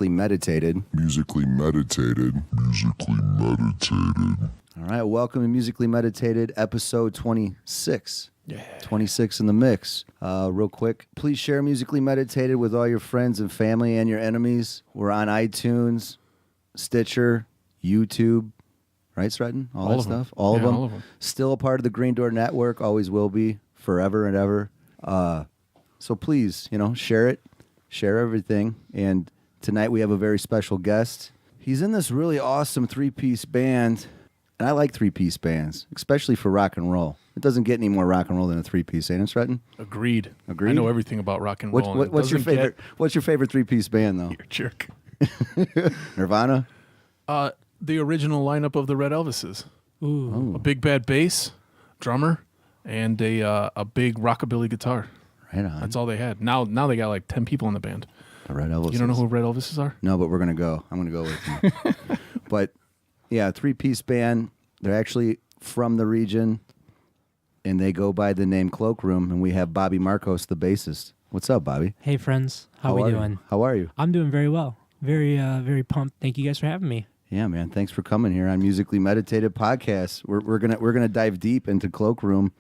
Musically Meditated. Musically Meditated. Musically Meditated. All right, welcome to Musically Meditated, episode 26. Yeah. 26 in the mix. Real quick, please share Musically Meditated with all your friends and family and your enemies. We're on iTunes, Stitcher, YouTube, right, Stratton? All that stuff? All of them. Still a part of the Green Door Network, always will be, forever and ever. So please, share it, share everything. And tonight we have a very special guest. He's in this really awesome three-piece band, and I like three-piece bands, especially for rock and roll. It doesn't get any more rock and roll than a three-piece, ain't it, Stratton? Agreed. I know everything about rock and roll. What's your favorite? What's your favorite three-piece band, though? You're a jerk. Nirvana. The original lineup of the Red Elvises. Ooh. A big bad bass, drummer, and a big rockabilly guitar. Right on. That's all they had. Now they got like 10 people in the band. The Red Elvises. You don't know who Red Elvises are? No, but we're gonna go. I'm gonna go with you. But yeah, three-piece band. They're actually from the region, and they go by the name Cloakroom. And we have Bobby Markos, the bassist. What's up, Bobby? Hey, friends. How we doing? How are you? I'm doing very well. Very pumped. Thank you guys for having me. Yeah, man. Thanks for coming here on Musically Meditated Podcast. We're gonna dive deep into Cloakroom.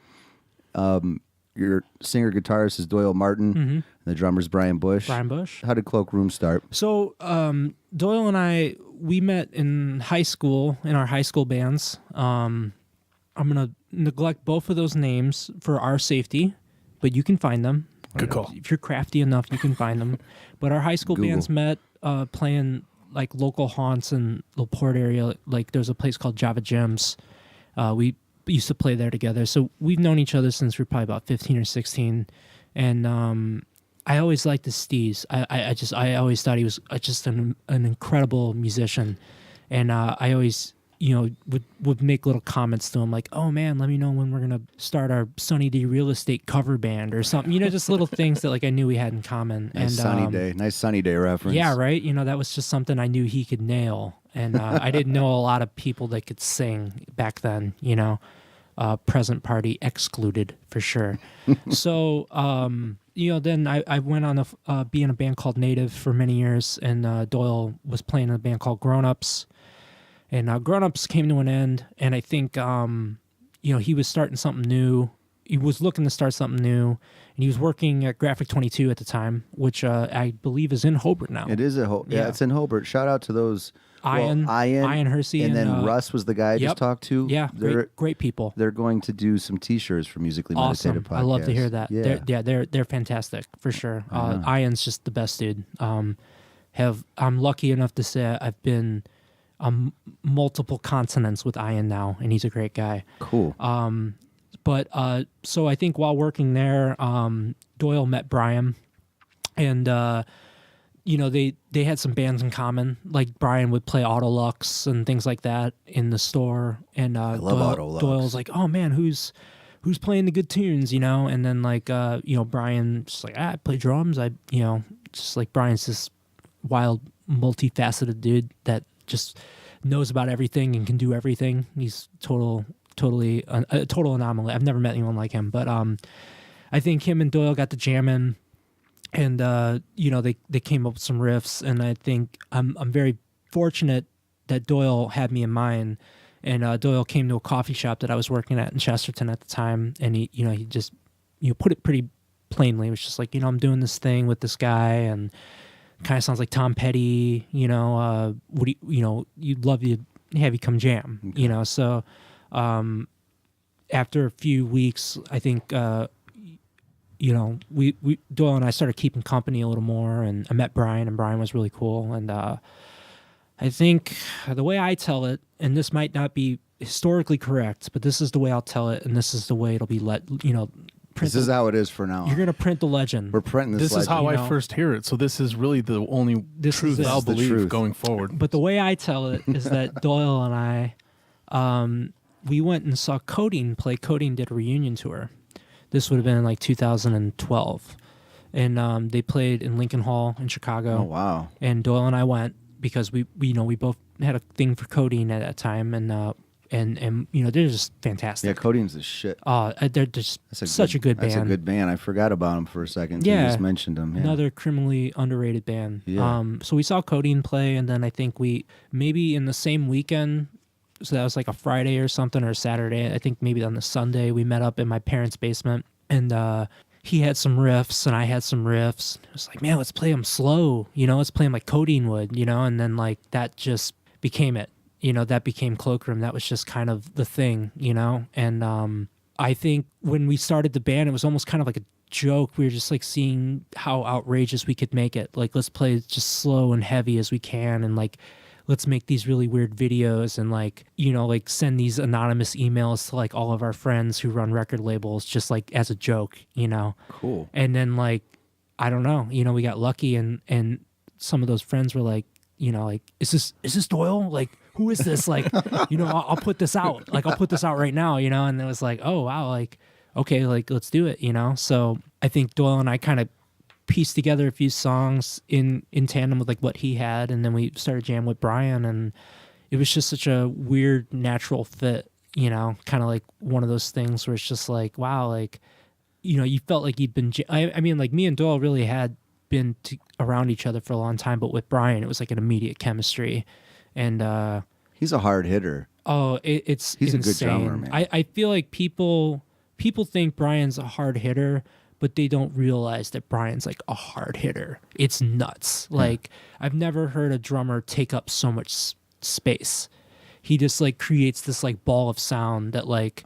Your singer guitarist is Doyle Martin. Mm-hmm. And the drummer's Brian Bush. How did Cloakroom start? So Doyle and I, we met in high school in our high school bands. I'm gonna neglect both of those names for our safety, but you can find them. Good call. If you're crafty enough, you can find them. But our high school bands met playing like local haunts in the Port area. Like there's a place called Java Gems. We used to play there together. So we've known each other since we were probably about 15 or 16. And I always liked the Steez. I always thought he was just an incredible musician. And I always, would make little comments to him like, oh man, let me know when we're going to start our Sunny D Real Estate cover band or something. Just little things that like I knew we had in common. Nice Sunny Day reference. Yeah, right. That was just something I knew he could nail. And I didn't know a lot of people that could sing back then, present party excluded for sure. So, then I went on to be in a band called Native for many years, and Doyle was playing in a band called Grown Ups. And Grown Ups came to an end, and I think, he was starting something new. He was looking to start something new, and he was working at Graphic 22 at the time, which I believe is in Hobart now. It is yeah, it's in Hobart. Shout out to those Ian Hersey, and then Russ was the guy I just talked to. Yeah, great people. They're going to do some T-shirts for Musically Meditated Podcast. I love to hear that. Yeah, They're fantastic for sure. Ian's just the best dude. I'm lucky enough to say I've been on multiple continents with Ian now, and he's a great guy. Cool. But so I think while working there, Doyle met Brian, and they had some bands in common. Like Brian would play Autolux and things like that in the store, and I love Autolux. Doyle's like, oh man, who's playing the good tunes, and then like Brian just like, I play drums. Just like Brian's this wild, multifaceted dude that just knows about everything and can do everything. He's totally a total anomaly. I've never met anyone like him, but I think him and Doyle got to jamming, and they came up with some riffs, and I think I'm very fortunate that Doyle had me in mind, and Doyle came to a coffee shop that I was working at in Chesterton at the time, and he just put it pretty plainly. It was just like, I'm doing this thing with this guy, and kind of sounds like Tom Petty, you'd love to have you come jam, okay. So after a few weeks, I think, we Doyle and I started keeping company a little more, and I met Brian, and Brian was really cool. And I think the way I tell it, and this might not be historically correct, but this is the way I'll tell it, and this is the way it'll be This is how it is for now. You're going to print the legend. We're printing this legend. This is how I first hear it, so this is really the only truth I'll believe going forward. But the way I tell it is that Doyle and I, we went and saw Codeine play. Codeine did a reunion tour. This would have been in like 2012. And they played in Lincoln Hall in Chicago. Oh, wow. And Doyle and I went because we both had a thing for Codeine at that time. And and you know, they're just fantastic. Yeah, Codeine's the shit. They're just such a good band. That's a good band. I forgot about them for a second. Yeah. You just mentioned them. Yeah. Another criminally underrated band. Yeah. So we saw Codeine play, and then I think we maybe in the same weekend, so that was like a Friday or something, or a Saturday. I think maybe on the Sunday we met up in my parents' basement, and he had some riffs and I had some riffs. It was like, man, let's play them slow, you know, let's play them like Codeine would, you know, and then like that just became it, you know, that became Cloakroom. That was just kind of the thing, you know, and I think when we started the band, it was almost kind of like a joke. We were just like seeing how outrageous we could make it. Like, let's play just slow and heavy as we can, and like, let's make these really weird videos and like, you know, like send these anonymous emails to like all of our friends who run record labels just like as a joke, you know. Cool. And then like, I don't know, you know, we got lucky and some of those friends were like, you know, like, is this Doyle? Like, who is this? Like, you know, I'll put this out. Like, I'll put this out right now, you know. And it was like, oh wow, like, okay, like, let's do it, you know. So I think Doyle and I kind of pieced together a few songs in tandem with like what he had, and then we started jamming with Brian, and it was just such a weird natural fit, you know, kind of like one of those things where it's just like, wow, like, you know, you felt like you'd been I mean, like, me and Doyle really had been around each other for a long time, but with Brian it was like an immediate chemistry. And he's a hard hitter. Oh, he's a insane. good drummer, man. I feel like people think Brian's a hard hitter, but they don't realize that Brian's like a hard hitter. It's nuts. Like, I've never heard a drummer take up so much space. He just like creates this like ball of sound that like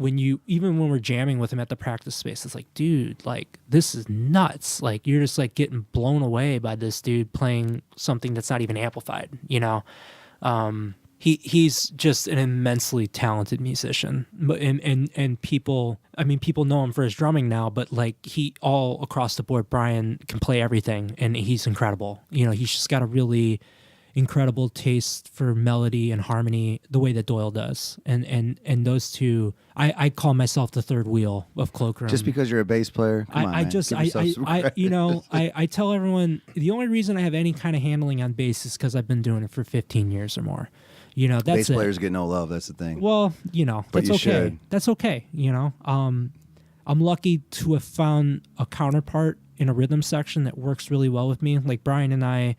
even when we're jamming with him at the practice space, it's like, dude, like, this is nuts. Like, you're just like getting blown away by this dude playing something that's not even amplified, you know? He's just an immensely talented musician, and people know him for his drumming now, but like, he all across the board, Brian can play everything, and he's incredible. You know, he's just got a really incredible taste for melody and harmony, the way that Doyle does, and those two, I call myself the third wheel of Cloakroom. Just because you're a bass player, come on, man. Give yourself some credit. you know, I tell everyone the only reason I have any kind of handling on bass is because I've been doing it for 15 years or more. You know, that's bass players get no love. That's the thing. Well, you know, But that's you okay. should. That's okay. You know, I'm lucky to have found a counterpart in a rhythm section that works really well with me. Like Brian and I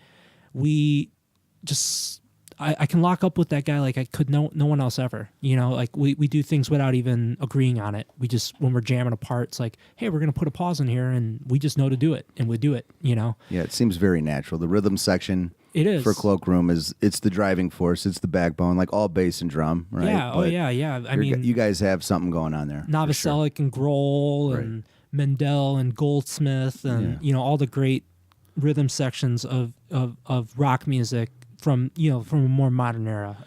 can lock up with that guy like I could no one else ever. You know, like we do things without even agreeing on it. We just, when we're jamming apart, it's like, hey, we're gonna put a pause in here, and we just know to do it, and we do it. You know. Yeah, it seems very natural. The rhythm section. It is. For Cloakroom it's the driving force. It's the backbone, like all bass and drum, right? Yeah. But yeah. I mean, you guys have something going on there. Novoselic and Grohl and Mendel and Goldsmith and you know, all the great rhythm sections of rock music from a more modern era.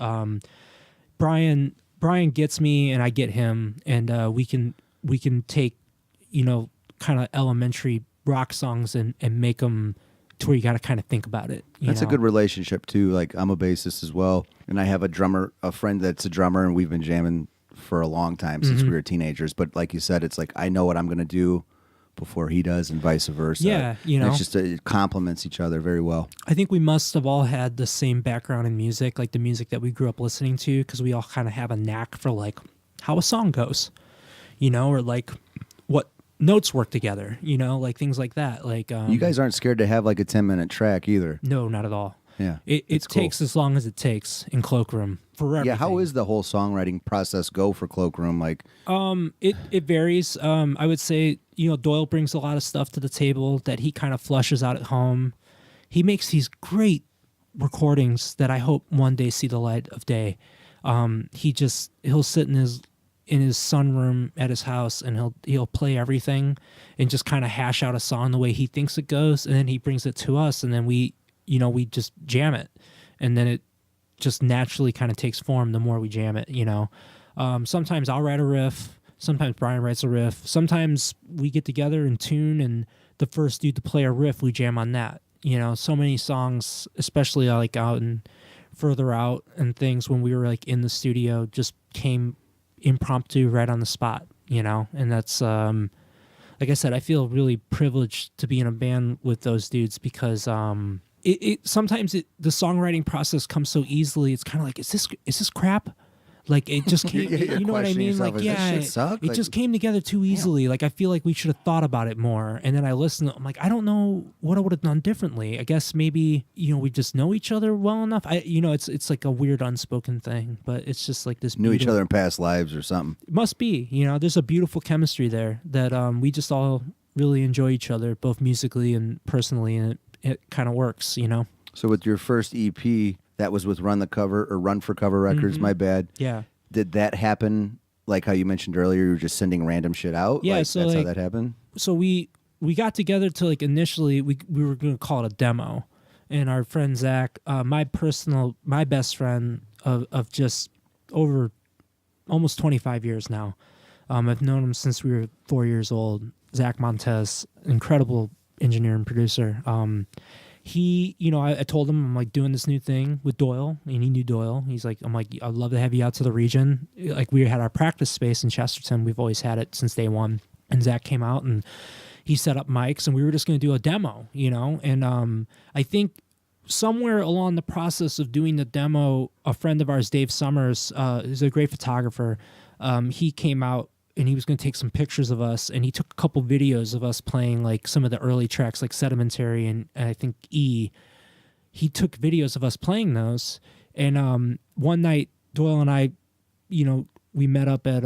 Brian gets me and I get him, and we can take, you know, kind of elementary rock songs and make them to where you got to kind of think about it. That's a good relationship too. Like, I'm a bassist as well, and I have a friend that's a drummer, and we've been jamming for a long time since we were teenagers. But like you said, it's like I know what I'm going to do before he does, and vice versa. Yeah, you know, it's just it complements each other very well. I think we must have all had the same background in music, like the music that we grew up listening to, because we all kind of have a knack for like how a song goes, you know, or like what notes work together, you know, like things like that. Like you guys aren't scared to have like a 10-minute track either. No, not at all. Yeah, it takes as long as it takes in Cloakroom for everything. Yeah, how is the whole songwriting process go for Cloakroom? Like, it varies. I would say, you know, Doyle brings a lot of stuff to the table that he kind of flushes out at home. He makes these great recordings that I hope one day see the light of day. He'll sit in his sunroom at his house, and he'll play everything and just kind of hash out a song the way he thinks it goes, and then he brings it to us, and then we just jam it, and then it just naturally kind of takes form the more we jam it, you know. Sometimes I'll write a riff, sometimes Brian writes a riff, sometimes we get together and tune, and the first dude to play a riff, we jam on that. You know, so many songs, especially like out and further out and things, when we were like in the studio, just came impromptu right on the spot, you know. And that's like I said, I feel really privileged to be in a band with those dudes, because sometimes the songwriting process comes so easily. It's kind of like, is this crap? Like it just came, You're you know what I questioning mean? yourself, Like, "Does this yeah, shit suck?" it Like, just came together too easily. Like, I feel like we should have thought about it more. And then I listened. I'm like, I don't know what I would have done differently. I guess maybe, we just know each other well enough. It's like a weird unspoken thing, but it's just like this. Knew each beautiful- other in past lives or something. It must be, there's a beautiful chemistry there that we just all really enjoy each other, both musically and personally. And it kind of works, So with your first EP, that was with Run for Cover Records, my bad. Yeah. Did that happen like how you mentioned earlier, you were just sending random shit out? Yeah, Like, so, that's how like- that happened? So we got together to like initially we were going to call it a demo, and our friend Zach, my best friend of just over almost 25 years now. I've known him since we were 4 years old. Zach Montez, incredible engineer and producer. He, I told him I'm like doing this new thing with Doyle, and he knew Doyle. He's like, I'm like, I'd love to have you out to the region. Like, we had our practice space in Chesterton. We've always had it since day one. And Zach came out and he set up mics, and we were just going to do a demo, And I think somewhere along the process of doing the demo, a friend of ours, Dave Summers, is a great photographer. He came out and he was going to take some pictures of us, and he took a couple videos of us playing like some of the early tracks like Sedimentary and I think E. He took videos of us playing those, and one night Doyle and I, we met up at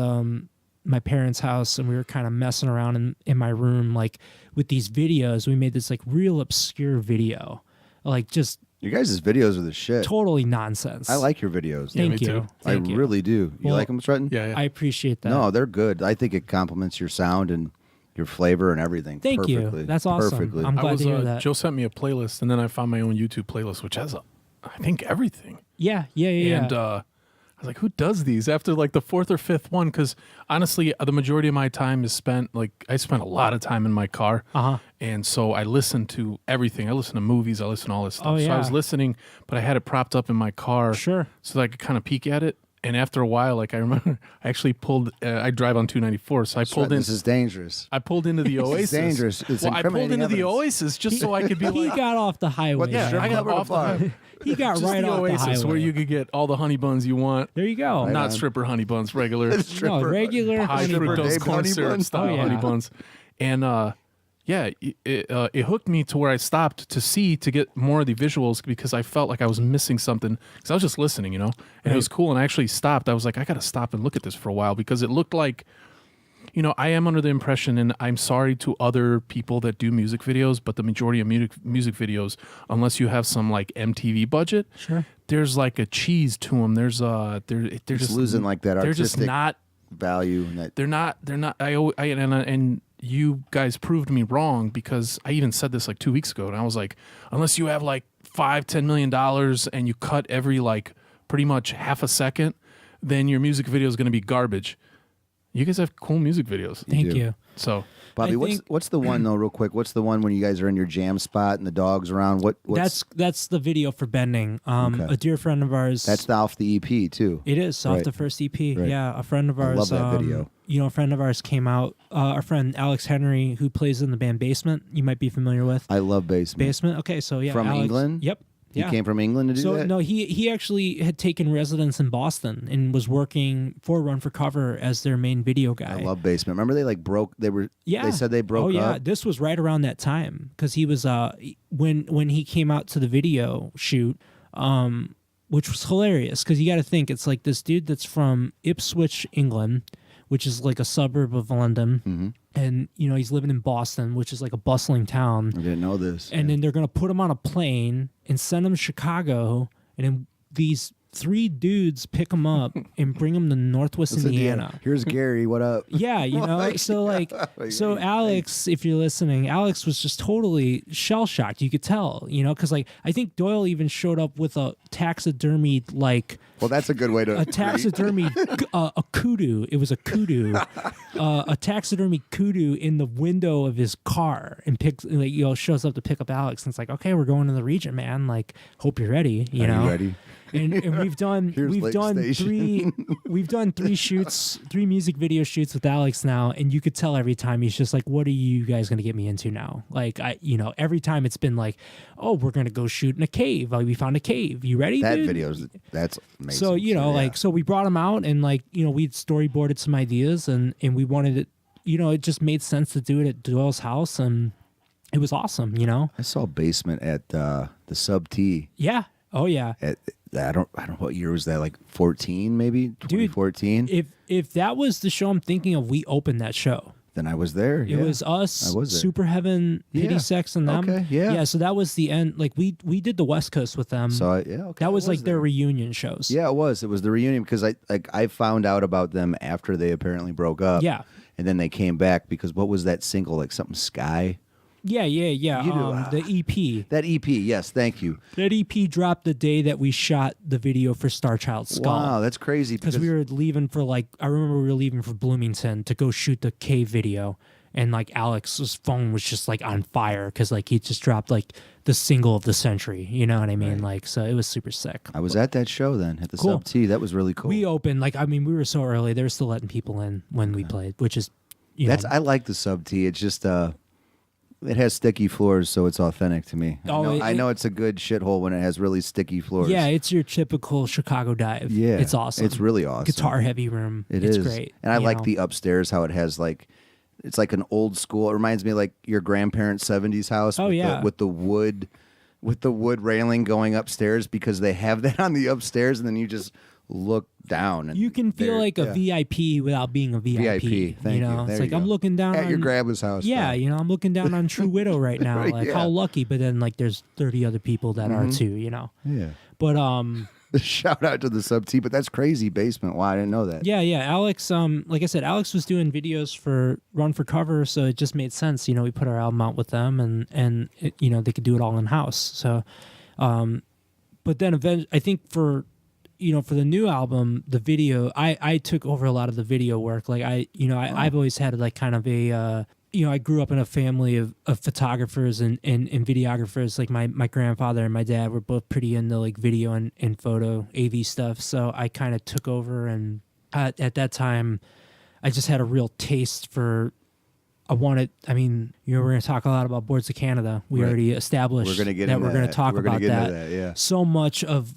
my parents' house, and we were kind of messing around in my room like with these videos. We made this like real obscure video, like just Your guys' videos are the shit. totally nonsense. I like your videos. Yeah, Thank me you. too. Thank I you. really do. You Well, like them, Stretton? Yeah, yeah. I appreciate that. No, they're good. I think it complements your sound and your flavor and everything. Thank you. perfectly. That's awesome. Perfectly. I'm glad I was, to hear that. Joe sent me a playlist, and then I found my own YouTube playlist, which has, I think, everything. Yeah. And I was like, who does these after like the fourth or fifth one? Because honestly, the majority of my time is spent, I spent a lot of time in my car. Uh-huh. And so I listen to everything. I listen to movies. I listen to all this stuff. Oh, So I yeah. was listening, but I had it propped up in my car. Sure. So that I could kind of peek at it. And after a while, I remember I actually pulled, I drive on 294. So I pulled in. This is dangerous. I pulled into the Oasis. dangerous. It's well, I pulled incriminating into the evidence. Oasis just so I could be He like, got off the highway. What the man. strip I got club or the off the bar? highway. He got just right the off Oasis the highway. where you could get all the honey buns you want. There you go. Right Not on. stripper honey buns, regular No, regular high honey Stripper fructose Dave corn honey syrup buns? style Oh, yeah. honey buns. And it hooked me to where I stopped to get more of the visuals because I felt like I was missing something because I was just listening, and it was cool. And I actually stopped. I was like, I got to stop and look at this for a while because it looked like, I am under the impression, and I'm sorry to other people that do music videos, but the majority of music videos, unless you have some like MTV budget, Sure. there's like a cheese to them. There's they're just losing like that They're just artistic not. value. And that They're not. And you guys proved me wrong because I even said this like 2 weeks ago, and I was like, unless you have like $5-10 million and you cut every like pretty much half a second, then your music video is going to be garbage. You guys have cool music videos. Thank do. you. So Bobby, I what's think- what's the one though, real quick? What's the one when you guys are in your jam spot and the dog's around? What's That's the video for Bending. Okay. A dear friend of ours. that's off the EP too. It is off Right. the first EP. Right. Yeah, a friend of I ours. love that video. A friend of ours came out. Our friend Alex Henry, who plays in the band Basement, you might be familiar with. I love Basement. Basement. Okay, so yeah, From Alex, England? Yep. He Yeah. came from England to do So that. no, he actually had taken residence in Boston and was working for Run for Cover as their main video guy. I love Basement. Remember they broke. Yeah. They said they broke Oh yeah, up. this was right around that time because he was when he came out to the video shoot, which was hilarious because you got to think it's like this dude that's from Ipswich, England, which is like a suburb of London, Mm-hmm. and he's living in Boston, which is like a bustling town. I didn't know this. And then they're gonna put him on a plane and send him to Chicago, and then these 3 dudes pick him up and bring him to Northwest Listen, yeah, Indiana. here's Gary. What up? Yeah, so Alex, if you're listening, Alex was just totally shell shocked. You could tell, because I think Doyle even showed up with a taxidermied Well, that's a good way to. a taxidermy a kudu. It was a kudu, a taxidermy kudu in the window of his car, and shows up to pick up Alex, and it's like, okay, we're going to the region, man. Like, hope you're ready. Are you ready? and we've done Here's we've Lake done Station. three music video shoots with Alex now, and you could tell every time he's just like, what are you guys gonna get me into now? Like every time it's been like, oh, we're gonna go shoot in a cave. Like we found a cave. You ready? That dude? that's amazing. So yeah. so we brought him out, and we'd storyboarded some ideas, and we wanted it. It just made sense to do it at Doyle's house, and it was awesome. I saw Basement at the Sub T. Yeah. Oh yeah. I don't know what year was that, like 14 maybe, 2014. If that was the show I'm thinking of, we opened that show. Then I was there. It was us, Super Heaven, Pity Sex, and them. Okay, yeah. Yeah, so that was the end. Like we did the West Coast with them. So okay. That was like their there. reunion shows. Yeah, it was. It was the reunion because I found out about them after they apparently broke up. Yeah. And then they came back because what was that single, like something Sky? Yeah. The EP. That EP, yes, thank you. That EP dropped the day that we shot the video for Star Child Skull. Wow, that's crazy. Because we were leaving for I remember we were leaving for Bloomington to go shoot the cave video, and Alex's phone was just on fire because he just dropped the single of the century. You know what I mean? Right. So it was super sick. I was at that show then at the Cool. Sub T. That was really cool. We opened we were so early. They were still letting people in when we played, which is I like the Sub T. It's just it has sticky floors, so it's authentic to me. I know it's a good shithole when it has really sticky floors. Yeah, it's your typical Chicago dive. Yeah, it's awesome. It's really awesome. Guitar heavy room. It's is great. And I like the upstairs how it has it's like an old school. It reminds me of your grandparents' 70s house. Oh, yeah. With the wood railing going upstairs because they have that on the upstairs, and then you just look down. And you can feel like a VIP without being a VIP. VIP, thank you. It's There you I'm go. looking down At your grandma's house. Yeah, though. I'm looking down on True Widow right now. Right, yeah. How lucky, but then there's 30 other people that are too. Yeah. But Shout out to the Sub T, but that's crazy Basement. Wow, I didn't know that. yeah. Alex, like I said, Alex was doing videos for Run for Cover, so it just made sense. We put our album out with them, and it, they could do it all in house. So, but then eventually, I think for the new album, the video, I took over a lot of the video work. I've always had kind of a I grew up in a family of photographers and videographers. My grandfather and my dad were both pretty into video and photo AV stuff. So I kind of took over, and at that time, I just had a real taste for. We're going to talk a lot about Boards of Canada. We Right. already established We're going to get that into we're going to talk We're gonna about get that. into that. Yeah. So much of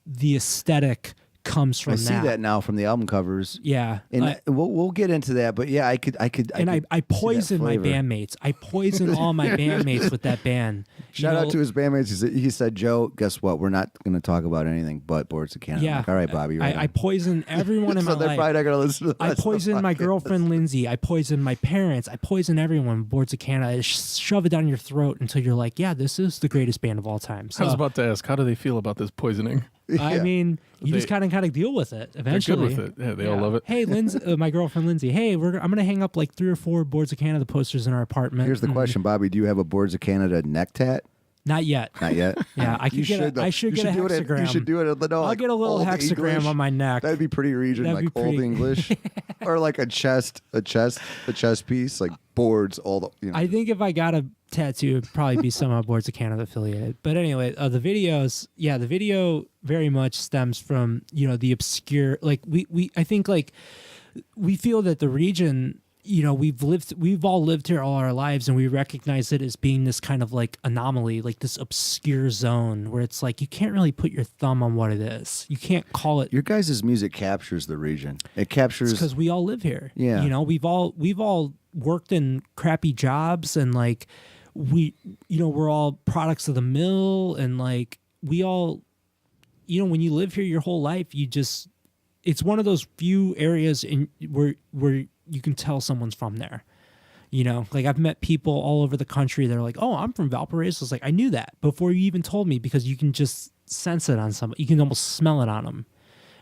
the aesthetic comes from I see that now from the album covers. Yeah. And we'll get into that, but yeah, I could. I could see that poison my flavor. bandmates. I poison all my bandmates with that band. Shout out to his bandmates. He said, Joe, guess what? We're not going to talk about anything but Boards of Canada. Yeah. I'm like, all right, Bobby. Right I poison everyone in so my they're life. probably not going to listen to the I rest of the poison my podcast. girlfriend Lindsay. I poison my parents. I poison everyone with Boards of Canada. I shove it down your throat until you're like, yeah, this is the greatest band of all time. I was So, about to ask, how do they feel about this poisoning? I Yeah. mean, you just kind of deal with it eventually. They're good with it. Yeah, they all love it. Hey, Lindsay, my girlfriend Lindsay. Hey, I'm gonna hang up 3 or 4 Boards of Canada posters in our apartment. Here's the question, Bobby. Do you have a Boards of Canada neck tat? Not yet. Not yet. Yeah, I You could get. though. I should You get a do it at- hexagram. You should do it. No, I'll get a little Old hexagram English. on my neck. That'd be pretty region, That'd like be Old pretty- English, or like a chest piece, like boards. All the. I think if I got a tattoo, it'd probably be somehow Boards of Canada affiliated. But anyway, the videos, the video very much stems from the obscure. I think we feel that the region. We've all lived here all our lives, and we recognize it as being this kind of anomaly, this obscure zone where it's you can't really put your thumb on what it is. You can't call it. Your guys' music captures the region. It captures because we all live here. Yeah. We've all worked in crappy jobs, and we're all products of the mill, and we all, when you live here your whole life, it's one of those few areas where you can tell someone's from there. I've met people all over the country that are like, oh, I'm from Valparaiso. It's I knew that before you even told me, because you can just sense it on somebody. You can almost smell it on them.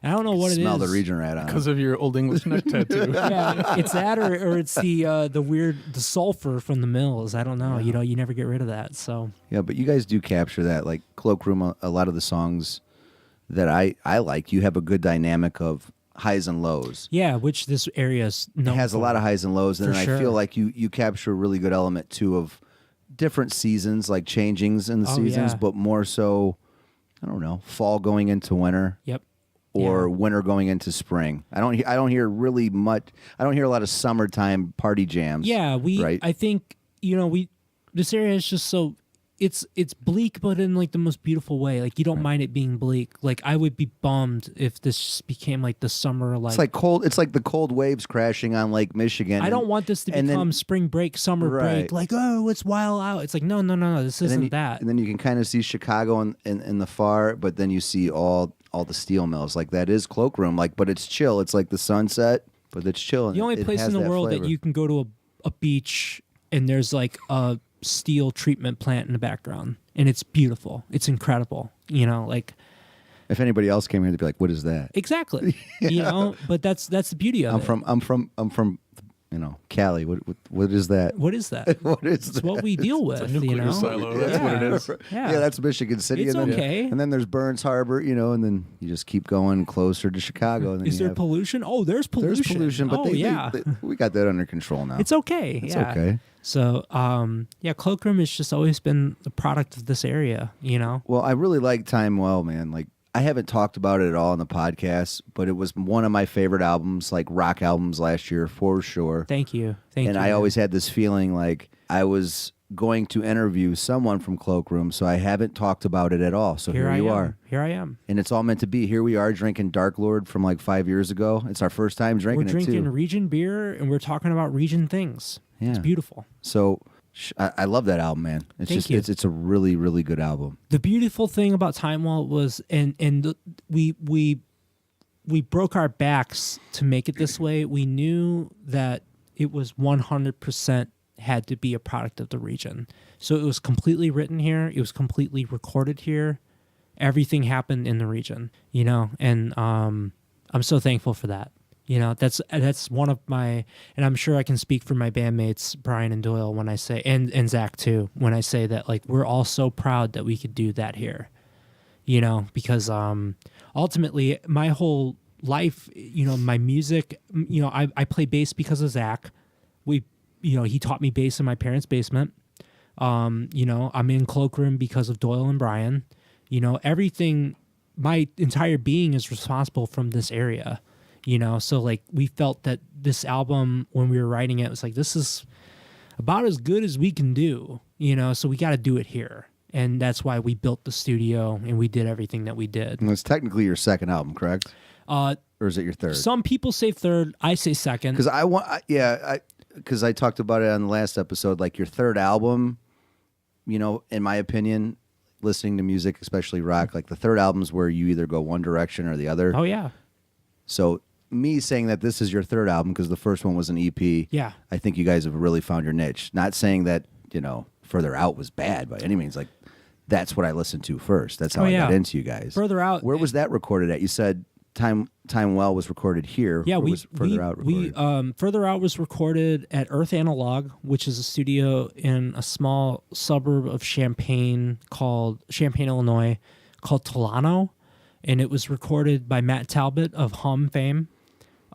And I don't know what it is. smell the region rat on. Because of your Old English neck tattoo. Yeah, it's that, or it's the sulfur from the mills. I don't know. You never get rid of that. So Yeah, but you guys do capture that. Like Cloakroom, a lot of the songs that I like, you have a good dynamic of highs and lows. yeah, which this area is known It has a for. lot of highs and lows, and For then sure. I feel like you capture a really good element too of different seasons, like changings in the Oh, seasons, yeah. but more so I don't know, fall going into winter. Yep. Or Yeah. winter going into spring. I don't hear really much. I don't hear a lot of summertime party jams. Yeah, right. I think this area is just so it's bleak, but in like the most beautiful way. Like you don't mind it being bleak. Like I would be bummed if this just became like the summer. Like It's like cold. It's like the cold waves crashing on Lake Michigan. I don't want this to and then- become spring break, summer break. Right. Like it's wild out. It's like no. This and then isn't you, that. And then you can kind of see Chicago in the far, but then you see all the steel mills. Like that is Cloakroom. Like, but it's chill. It's like the sunset, but it's chill. The only place in the world that you can go to a beach and there's like a steel treatment plant in the background, and it's beautiful. It's incredible. Like if anybody else came here, they'd be like, "What is that?" exactly. But that's the beauty of it. I'm from Cali. What is that? What is that? What is It's what we deal with. It's a nuclear silo. That's Yeah. what it is. Yeah. that's Michigan City. It's and then, okay. And then there's Burns Harbor, and then you just keep going closer to Chicago. And then Is you there have, pollution? Oh, there's pollution. There's pollution, but yeah. we got that under control now. It's okay. It's yeah. okay. So, Cloakroom has just always been the product of this area, Well, I really like Time Well, man. Like, I haven't talked about it at all in the podcast, but it was one of my favorite albums, like rock albums last year for sure. Thank you. Thank you. And I always had this feeling like I was going to interview someone from Cloakroom, so I haven't talked about it at all. So here you are. Here I am. And it's all meant to be. Here we are drinking Dark Lord from like 5 years ago. It's our first time drinking We're drinking it too. region beer, and we're talking about region things. Yeah. It's beautiful. So I love that album, man. It's Thank just you. it's a really, really good album. The beautiful thing about Time Well was, we broke our backs to make it this way. We knew that it was 100% had to be a product of the region. So it was completely written here. It was completely recorded here. Everything happened in the region, and I'm so thankful for that. That's one of my, and I'm sure I can speak for my bandmates, Brian and Doyle, when I say, and Zach too, when I say that, like, we're all so proud that we could do that here, because ultimately my whole life, my music, I play bass because of Zach. He taught me bass in my parents' basement. I'm in Cloakroom because of Doyle and Brian. Everything, my entire being is responsible from this area. So like we felt that this album, when we were writing it, was like, this is about as good as we can do, so we got to do it here. And that's why we built the studio and we did everything that we did. And it's technically your second album, correct? Or is it your third? Some people say third, I say second. Because because I talked about it on the last episode, like your third album, in my opinion, listening to music, especially rock, like the third album's where you either go one direction or the other. Oh yeah. So me saying that this is your third album because the first one was an EP, Yeah. I think you guys have really found your niche. Not saying that, Further Out was bad by any means. Like, that's what I listened to first. That's how I got into you guys. Further Out. Where was that recorded at? You said Time Well was recorded here. Yeah, Where was Further Out recorded? Further Out was recorded at Earth Analog, which is a studio in a small suburb of Champaign, Illinois, called Tolano, and it was recorded by Matt Talbot of Hum fame.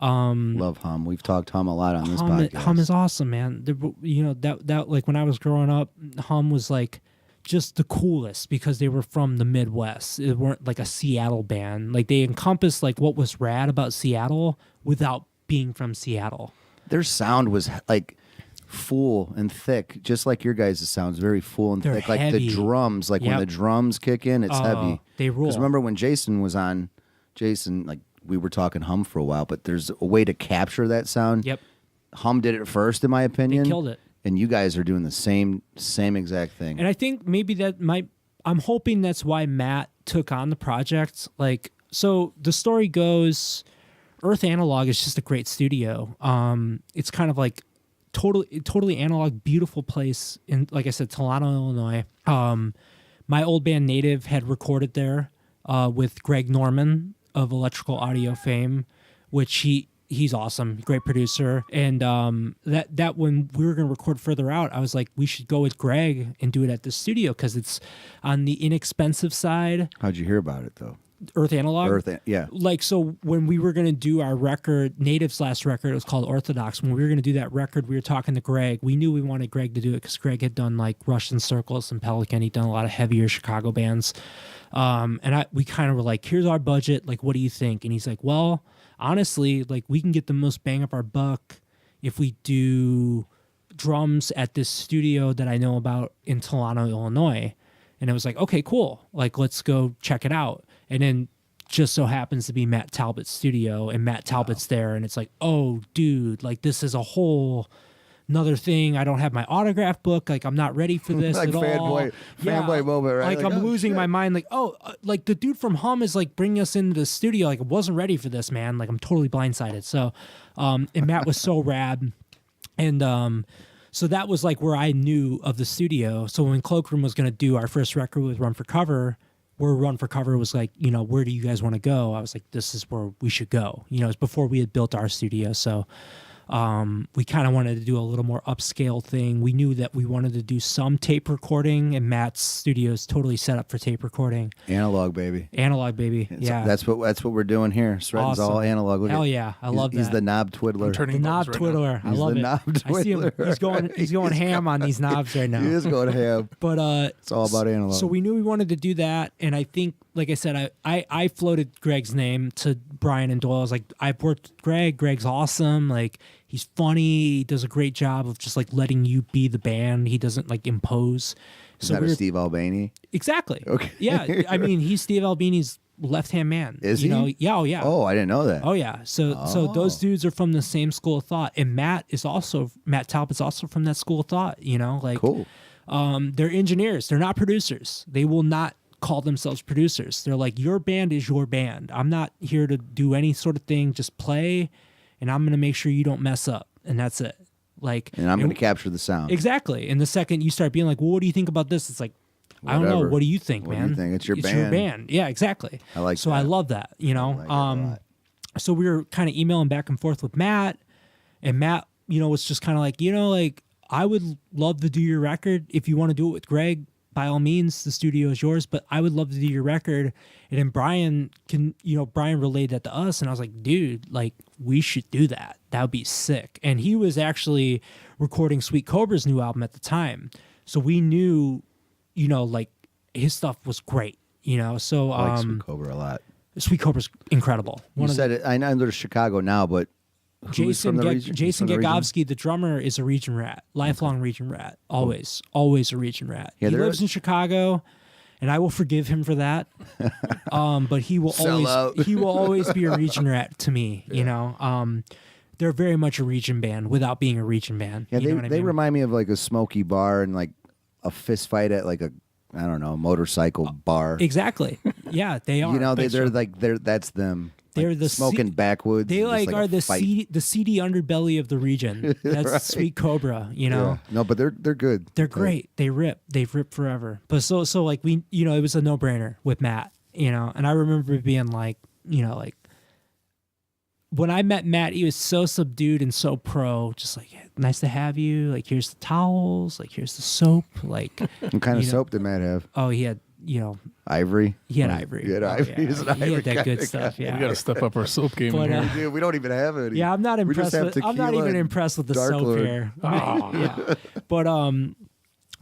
Love Hum. We've talked Hum a lot on this podcast. Hum is awesome, man. That like when I was growing up, Hum was like just the coolest because they were from the Midwest. It weren't like a Seattle band. Like they encompassed like what was rad about Seattle without being from Seattle. Their sound was like full and thick, just like your guys' sounds, very full and They're thick. Like heavy. the drums, like when Yep. the drums kick in, it's heavy. They rule. Because remember when Jason was on, like we were talking Hum for a while, but there's a way to capture that sound. Yep. Hum did it first, in my opinion. They killed it. And you guys are doing the same exact thing. And I think maybe I'm hoping that's why Matt took on the project. Like, so the story goes, Earth Analog is just a great studio. It's kind of like totally analog, beautiful place in, like I said, Tolano, Illinois. My old band Native had recorded there with Greg Norman of Electrical Audio fame, which he's awesome, great producer. And that when we were going to record Further Out, I was like, we should go with Greg and do it at the studio because it's on the inexpensive side. How'd you hear about it, though? Earth Analog. Yeah. Like, so when we were going to do our record, Native's last record, it was called Orthodox. When we were going to do that record, we were talking to Greg. We knew we wanted Greg to do it because Greg had done like Russian Circles and Pelican. He'd done a lot of heavier Chicago bands. We kind of were like, here's our budget. Like, what do you think? And he's like, well, honestly, like we can get the most bang up our buck if we do drums at this studio that I know about in Toronto, Illinois. And it was like, okay, cool. Like, let's go check it out. And then just so happens to be Matt Talbot's studio, and Matt Talbot's there. And it's like, oh, dude, like this is a whole another thing. I don't have my autograph book. Like, I'm not ready for this Like at all. fanboy moment, right? Like I'm losing my mind. Like, like the dude from Hum is like bringing us into the studio. Like, I wasn't ready for this, man. Like, I'm totally blindsided. So, and Matt was so rad. And, so that was like where I knew of the studio. So when Cloakroom was going to do our first record with Run for Cover, where Run for Cover was like, where do you guys want to go? I was like, this is where we should go. It was before we had built our studio. So we kind of wanted to do a little more upscale thing. We knew that we wanted to do some tape recording, and Matt's studio is totally set up for tape recording. Analog, baby. Yeah. That's what we're doing here. Stretton's all analog. Look Hell yeah. I love that. He's the knob twiddler. The knob twiddler. I love the it. knob I see him. twiddler. He's going ham on these knobs right now. He is going ham. But it's all about analog. So we knew we wanted to do that, and I think, like I said, I floated Greg's name to Brian and Doyle. I was like, I've worked with Greg. Greg's awesome. Like, he's funny. He does a great job of just like letting you be the band. He doesn't like impose. Is that a Steve Albini? Exactly. Okay. Yeah. I mean, he's Steve Albini's left-hand man. Is he? Yeah. Oh, yeah. Oh, I didn't know that. Oh, yeah. So those dudes are from the same school of thought, and Matt Talbot's also from that school of thought. Like, cool. They're engineers. They're not producers. They will not call themselves producers. They're like, your band is your band. I'm not here to do any sort of thing. Just play, and I'm going to make sure you don't mess up, and that's it. Like, and I'm going to capture the sound. Exactly. And the second you start being like, well, what do you think about this? It's like, whatever. I don't know. What do you think, man? What do you think? It's your Your band. Yeah, exactly. I like so that. I love that, I like it a lot. So we were kind of emailing back and forth with Matt, and Matt, was just kind of like, like, I would love to do your record. If you want to do it with Greg, by all means, the studio is yours, but I would love to do your record. And then Brian relayed that to us, and I was like, dude, like, we should do that. That would be sick. And he was actually recording Sweet Cobra's new album at the time. So we knew, like, his stuff was great, So I like Sweet Cobra a lot. Sweet Cobra's incredible. You said it. I know they're Chicago now, but Jason Gagovsky, the drummer, is a region rat, lifelong region rat, always a region rat. Yeah, he lives in Chicago, and I will forgive him for that. But he will always be a region rat to me. They're very much a region band without being a region band. Yeah, they they remind me of like a smoky bar and like a fist fight at like a motorcycle bar. Exactly. Yeah, they are. That's them. They're like the smoking backwoods. They like are the seedy underbelly of the region. That's right. Sweet Cobra, Yeah. No, but they're good. They're great. They've ripped forever. But so like we, it was a no brainer with Matt, and I remember being like, like when I met Matt, he was so subdued and so pro, just like, nice to have you. Like, here's the towels. Like, here's the soap. Like, what kind of soap did Matt have? Oh, he had, Ivory. He had Ivory. He had Ivory. Yeah. He's an Ivory. He had that good guy. stuff. Yeah, We got to step up our soap game in here. Dude, we don't even have any. Yeah, I'm not impressed. I'm not even impressed with the Dark soap Lord. here. Yeah,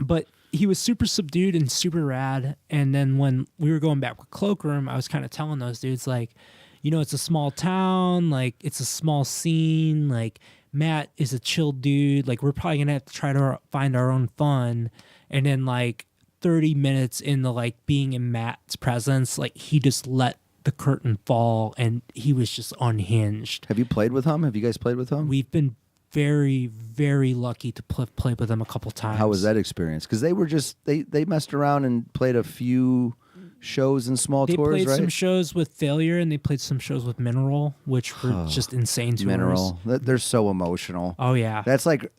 but he was super subdued and super rad. And then when we were going back with Cloakroom, I was kind of telling those dudes like, it's a small town, like it's a small scene, like Matt is a chill dude, like we're probably gonna have to try to find our own fun. And then like 30 minutes into like being in Matt's presence, like he just let the curtain fall and he was just unhinged. Have you played with him? Have you guys played with him? We've been very, very lucky to play with them a couple times. How was that experience? Because they were just they messed around and played a few shows and small tours, right? They played some shows with Failure and they played some shows with Mineral, which were just insane tours. Mineral. They're so emotional. Oh yeah. That's like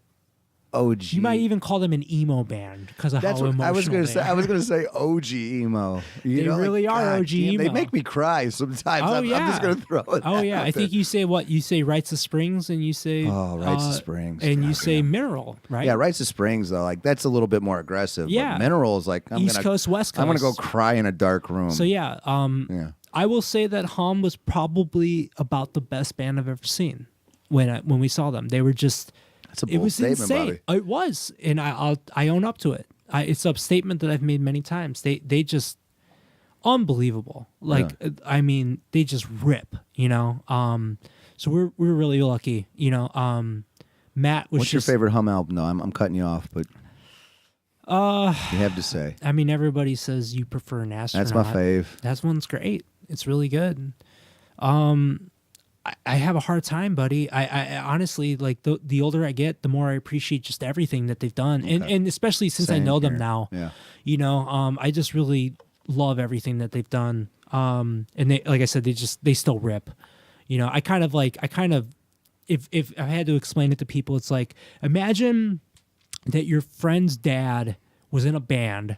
OG. You might even call them an emo band because of how emotional I was gonna they say. are. I was gonna say OG emo. They really are God OG damn, emo. They make me cry sometimes. Oh, I'm just gonna throw it. Oh yeah, I think you say what? You say Rites of Springs and you say Rites of Springs. and you say Mineral, right? Yeah, Rites of Springs though, like that's a little bit more aggressive. Yeah. but Mineral is like East Coast, West Coast. I'm gonna go cry in a dark room. So yeah, I will say that Hum was probably about the best band I've ever seen when we saw them. They were just, That's a it bold was statement, insane. Bobby. It was, and I own up to it. It's a statement that I've made many times. They just unbelievable. Like I mean, they just rip. So we're really lucky. Matt was. What's your favorite Hum album? No, I'm cutting you off, but you have to say. I mean, everybody says you prefer an astronaut. That's my fave. That one's great. It's really good. I have a hard time, buddy. I honestly, like, the older I get, the more I appreciate just everything that they've done, and especially since I Same know them here. now. Yeah. I just really love everything that they've done. And they, like I said, they still rip. I kind of if I had to explain it to people, it's like, imagine that your friend's dad was in a band,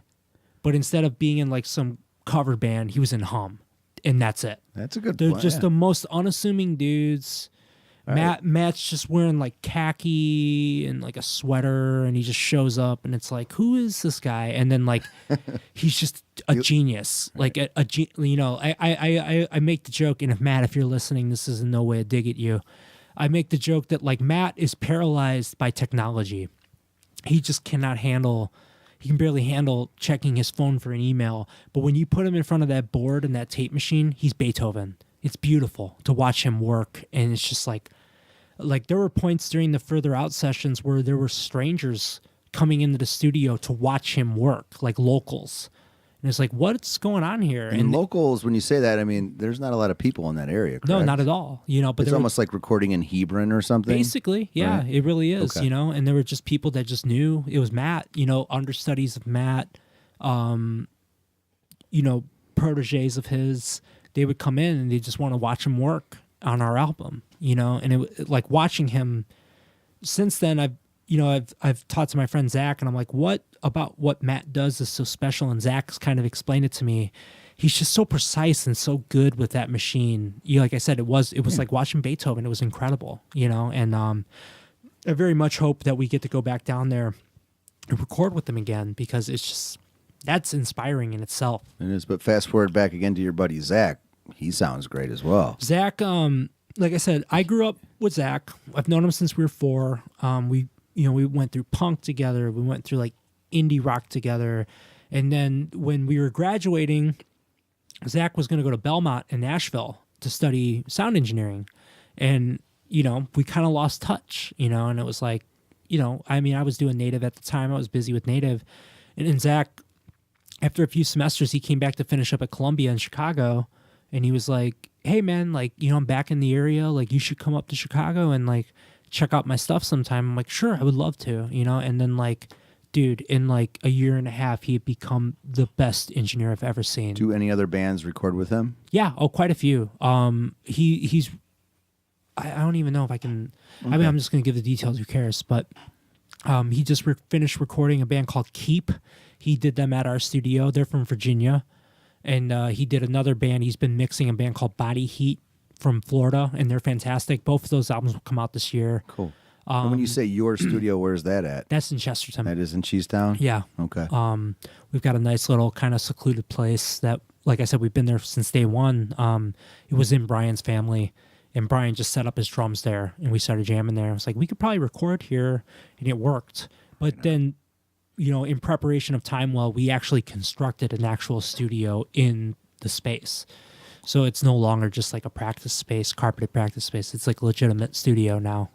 but instead of being in like some cover band, he was in Hum. And that's it. That's a good They're point. just the most unassuming dudes. Matt's just wearing like khaki and like a sweater, and he just shows up, and it's like, who is this guy? And then like, he's just a genius. Like I make the joke, and if you're listening, this is in no way a dig at you. I make the joke that like Matt is paralyzed by technology. He just cannot handle. He can barely handle checking his phone for an email. But when you put him in front of that board and that tape machine, he's Beethoven. It's beautiful to watch him work. And it's just like there were points during the Further Out sessions where there were strangers coming into the studio to watch him work, like locals. And it's like, what's going on here? And locals, when you say that, I mean, there's not a lot of people in that area, correct? No, not at all. But it's almost like recording in Hebron or something. Basically, yeah, right? It really is. Okay. And there were just people that just knew it was Matt. Understudies of Matt, proteges of his. They would come in and they just want to watch him work on our album. And it like watching him. Since then, I've talked to my friend Zach, and I'm like, what about what Matt does is so special? And Zach's kind of explained it to me. He's just so precise and so good with that machine. Like I said, it was like watching Beethoven. It was incredible, And I very much hope that we get to go back down there and record with them again, because it's just, that's inspiring in itself. It is, but fast forward back again to your buddy Zach. He sounds great as well. Zach, like I said, I grew up with Zach. I've known him since we were 4. We went through punk together. We went through like indie rock together. And then when we were graduating, Zach was going to go to Belmont in Nashville to study sound engineering. And, we kind of lost touch, and it was like, I was doing Native at the time. I was busy with Native. And then Zach, after a few semesters, he came back to finish up at Columbia in Chicago. And he was like, hey, man, like, I'm back in the area. Like, you should come up to Chicago and like check out my stuff sometime. I'm like, sure, I would love to, And then like, dude, in like a year and a half, he had become the best engineer I've ever seen. Do any other bands record with him? Yeah, quite a few. He's I don't even know if I can. Okay. I mean, I'm just going to give the details. Who cares? But he just finished recording a band called Keep. He did them at our studio. They're from Virginia. And he did another band. He's been mixing a band called Body Heat from Florida, and they're fantastic. Both of those albums will come out this year. Cool. And when you say your studio, where's that at? That's in Chesterton. That is in Cheesetown? Yeah. Okay. We've got a nice little kind of secluded place that, like I said, we've been there since day one. It was in Brian's family, and Brian just set up his drums there, and we started jamming there. I was like, we could probably record here, and it worked. But then, in preparation of Timewell, we actually constructed an actual studio in the space. So it's no longer just like a practice space, carpeted practice space. It's like a legitimate studio now.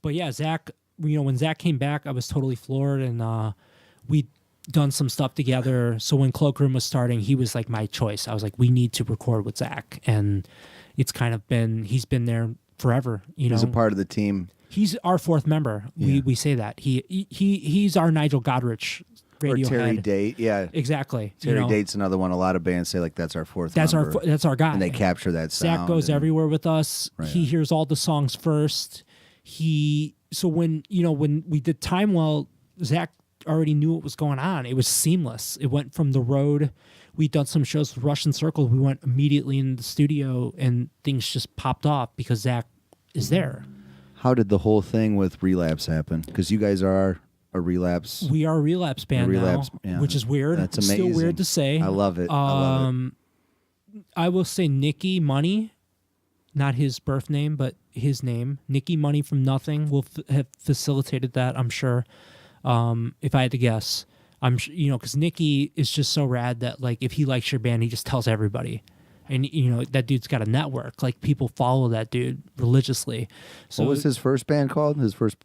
But yeah, Zach, when Zach came back, I was totally floored, and we'd done some stuff together. So when Cloakroom was starting, he was like my choice. I was like, we need to record with Zach. And it's kind of he's been there forever. He's a part of the team. He's our 4th member. Yeah. We say that. He's our Nigel Godrich. Radiohead. Or Terry Date, yeah. Exactly. Terry Date's another one. A lot of bands say like that's our 4th member. That's our guy. And they capture that sound. Zach goes everywhere with us. Right he hears all the songs first. So when we did Timewell, Zach already knew what was going on. It was seamless. It went from the road. We'd done some shows with Russian Circle. We went immediately in the studio, and things just popped off because Zach is there. How did the whole thing with Relapse happen? Because you guys are a Relapse. We are a Relapse band Relapse, now, yeah. which is weird. That's It's amazing. still weird to say. I love it. I love it. I will say Nicky Money, not his birth name, but his name. Nicky Money from Nothing will have facilitated that, I'm sure. If I had to guess, because Nicky is just so rad that like if he likes your band, he just tells everybody. And that dude's got a network. Like people follow that dude religiously. So what was his first band called? His first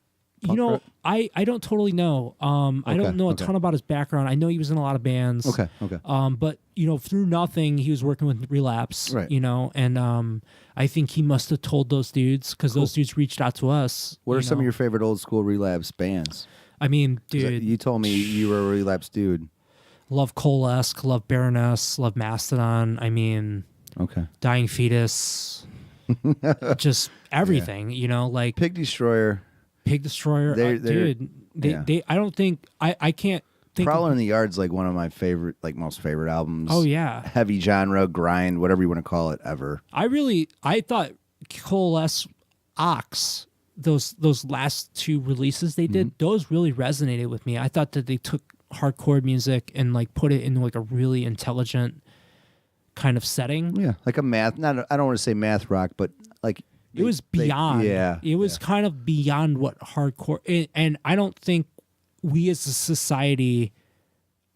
punk rock? I don't totally know. I don't know a ton about his background. I know he was in a lot of bands. Okay. But through Nothing, he was working with Relapse. Right. And I think he must have told those dudes because those dudes reached out to us. What are some of your favorite old school Relapse bands? I mean, dude, You told me you were a Relapse dude. Love Coalesce, love Baroness, love Mastodon. I mean, Dying Fetus, just everything. Like Pig Destroyer. Pig Destroyer, dude. They. I don't think I can't think. Prowler in the Yard's like one of my favorite, like most favorite albums. Oh yeah, heavy genre, grind, whatever you want to call it, ever. I thought Coalesce, Ox, those last two releases they did, those really resonated with me. I thought that they took hardcore music and like put it into like a really intelligent kind of setting. Yeah, like a math. I don't want to say math rock, but like. It was beyond. It was kind of beyond what hardcore. And I don't think we as a society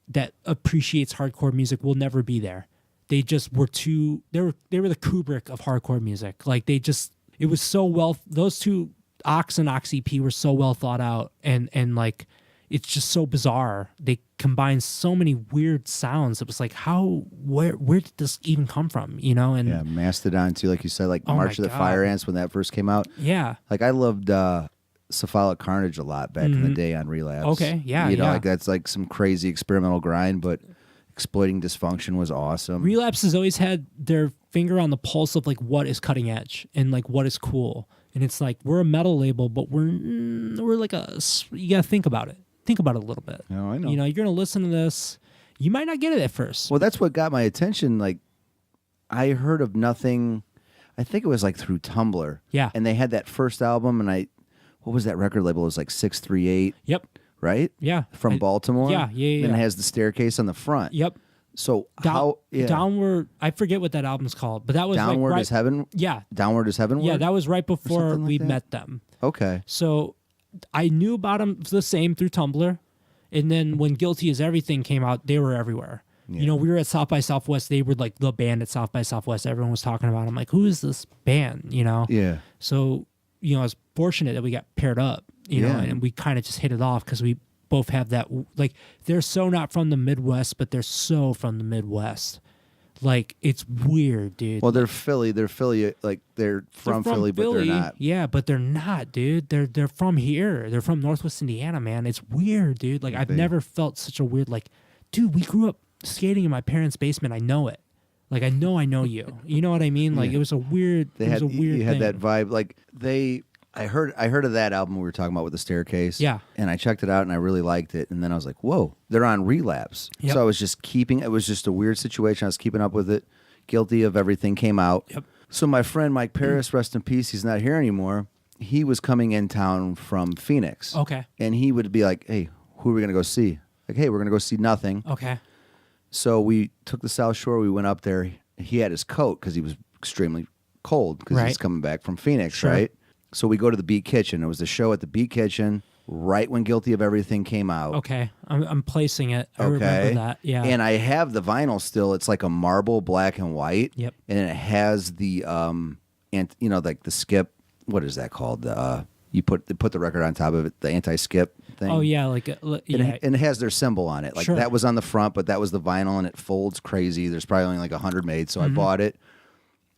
that appreciates hardcore music will never be there. They just were too. They were the Kubrick of hardcore music. Like they just. It was so well. Those two, Ox and Ox EP, were so well thought out, and like it's just so bizarre. They combined so many weird sounds. It was like, where did this even come from? And Mastodon too, like you said, like March of the Fire Ants when that first came out. Yeah, like I loved Cephalic Carnage a lot back in the day on Relapse. Okay, yeah, like that's like some crazy experimental grind, but exploiting dysfunction was awesome. Relapse has always had their finger on the pulse of like what is cutting edge and like what is cool. And it's like we're a metal label, but we're like you gotta think about it. Think about it a little bit. No, I know. You're going to listen to this. You might not get it at first. Well, that's what got my attention. Like, I heard of Nothing, I think it was like through Tumblr. Yeah. And they had that first album, and what was that record label? It was like 638. Yep. Right? Yeah. From Baltimore. Yeah. And it has the staircase on the front. Yep. So Downward, I forget what that album's called, but that was Downward like is Heaven? Yeah. Downward is Heavenward? Yeah, that was right before we met them. Okay. So I knew about them the same through Tumblr. And then when Guilty as Everything came out, they were everywhere. Yeah. We were at South by Southwest. They were like the band at South by Southwest. Everyone was talking about them. Like, who is this band? Yeah. So, I was fortunate that we got paired up, and we kind of just hit it off because we both have that, like, they're so not from the Midwest, but they're so from the Midwest. Like, it's weird, dude. Well, they're Philly, like they're from Philly, but they're not. Yeah, but they're not, dude. They're from here. They're from Northwest Indiana, man. It's weird, dude. Like, I've never felt such a weird, like, dude, we grew up skating in my parents' basement. I know it. Like, I know you. You know what I mean? Like, it was a weird, You thing. had that vibe. Like, I heard of that album we were talking about with the staircase. Yeah. And I checked it out and I really liked it. And then I was like, whoa, they're on Relapse. Yep. So I was just it was just a weird situation. I was keeping up with it. Guilty of Everything came out. Yep. So my friend Mike Paris, rest in peace, he's not here anymore. He was coming in town from Phoenix. Okay. And he would be like, hey, who are we going to go see? Like, hey, we're going to go see Nothing. Okay. So we took the South Shore. We went up there. He had his coat because he was extremely cold because he's coming back from Phoenix, Sure. right? So we go to the Beat Kitchen. It was a show at the Beat Kitchen right when Guilty of Everything came out. Okay. I'm placing it. I remember that. Yeah. And I have the vinyl still. It's like a marble black and white. Yep. And it has the like the skip. What is that called? You put the record on top of it, the anti-skip thing. Oh yeah, like yeah. And it has their symbol on it. Like Sure. that was on the front, but that was the vinyl, and it folds crazy. There's probably only like 100 made, so I bought it.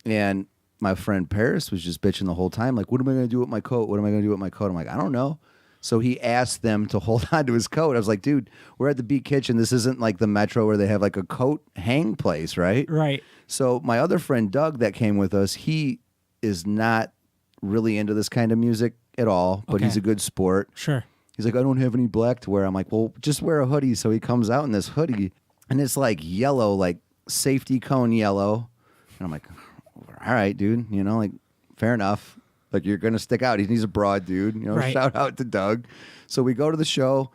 And my friend Paris was just bitching the whole time, like, what am I going to do with my coat? What am I going to do with my coat? I'm like, I don't know. So he asked them to hold on to his coat. I was like, dude, we're at the Beat Kitchen. This isn't like the Metro where they have like a coat hang place, right? Right. So my other friend Doug that came with us, he is not really into this kind of music at all, but Okay. he's a good sport. Sure. He's like, I don't have any black to wear. I'm like, well, just wear a hoodie. So he comes out in this hoodie, and it's like yellow, like safety cone yellow. And I'm like, all right, dude, like, fair enough. Like, you're going to stick out. He's a broad dude, Right. Shout out to Doug. So we go to the show.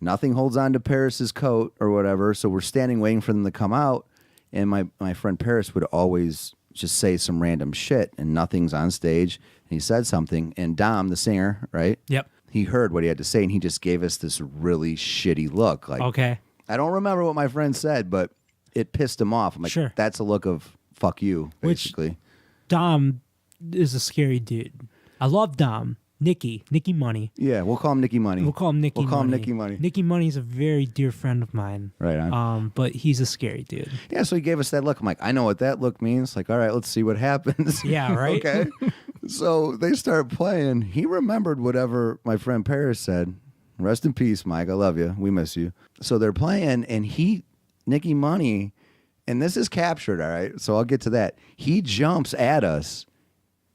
Nothing holds on to Paris's coat or whatever. So we're standing waiting for them to come out. And my friend Paris would always just say some random shit, and nothing's on stage. And he said something, and Dom, the singer, right? Yep. He heard what he had to say, and he just gave us this really shitty look. Like, Okay. I don't remember what my friend said, but it pissed him off. I'm like, Sure. that's a look of fuck you, Which- basically. Dom is a scary dude. I love Dom. Nicky Money. Yeah, we'll call him Nicky Money. We'll call him Nicky We'll call him Money. Nicky Money. Nicky Money's a very dear friend of mine. Right on. But he's a scary dude. Yeah, so he gave us that look. I'm like, I know what that look means. Like, all right, let's see what happens. Yeah, right? Okay. So they start playing. He remembered whatever my friend Paris said. Rest in peace, Mike. I love you. We miss you. So they're playing, and Nicky Money, and this is captured, all right? So I'll get to that. He jumps at us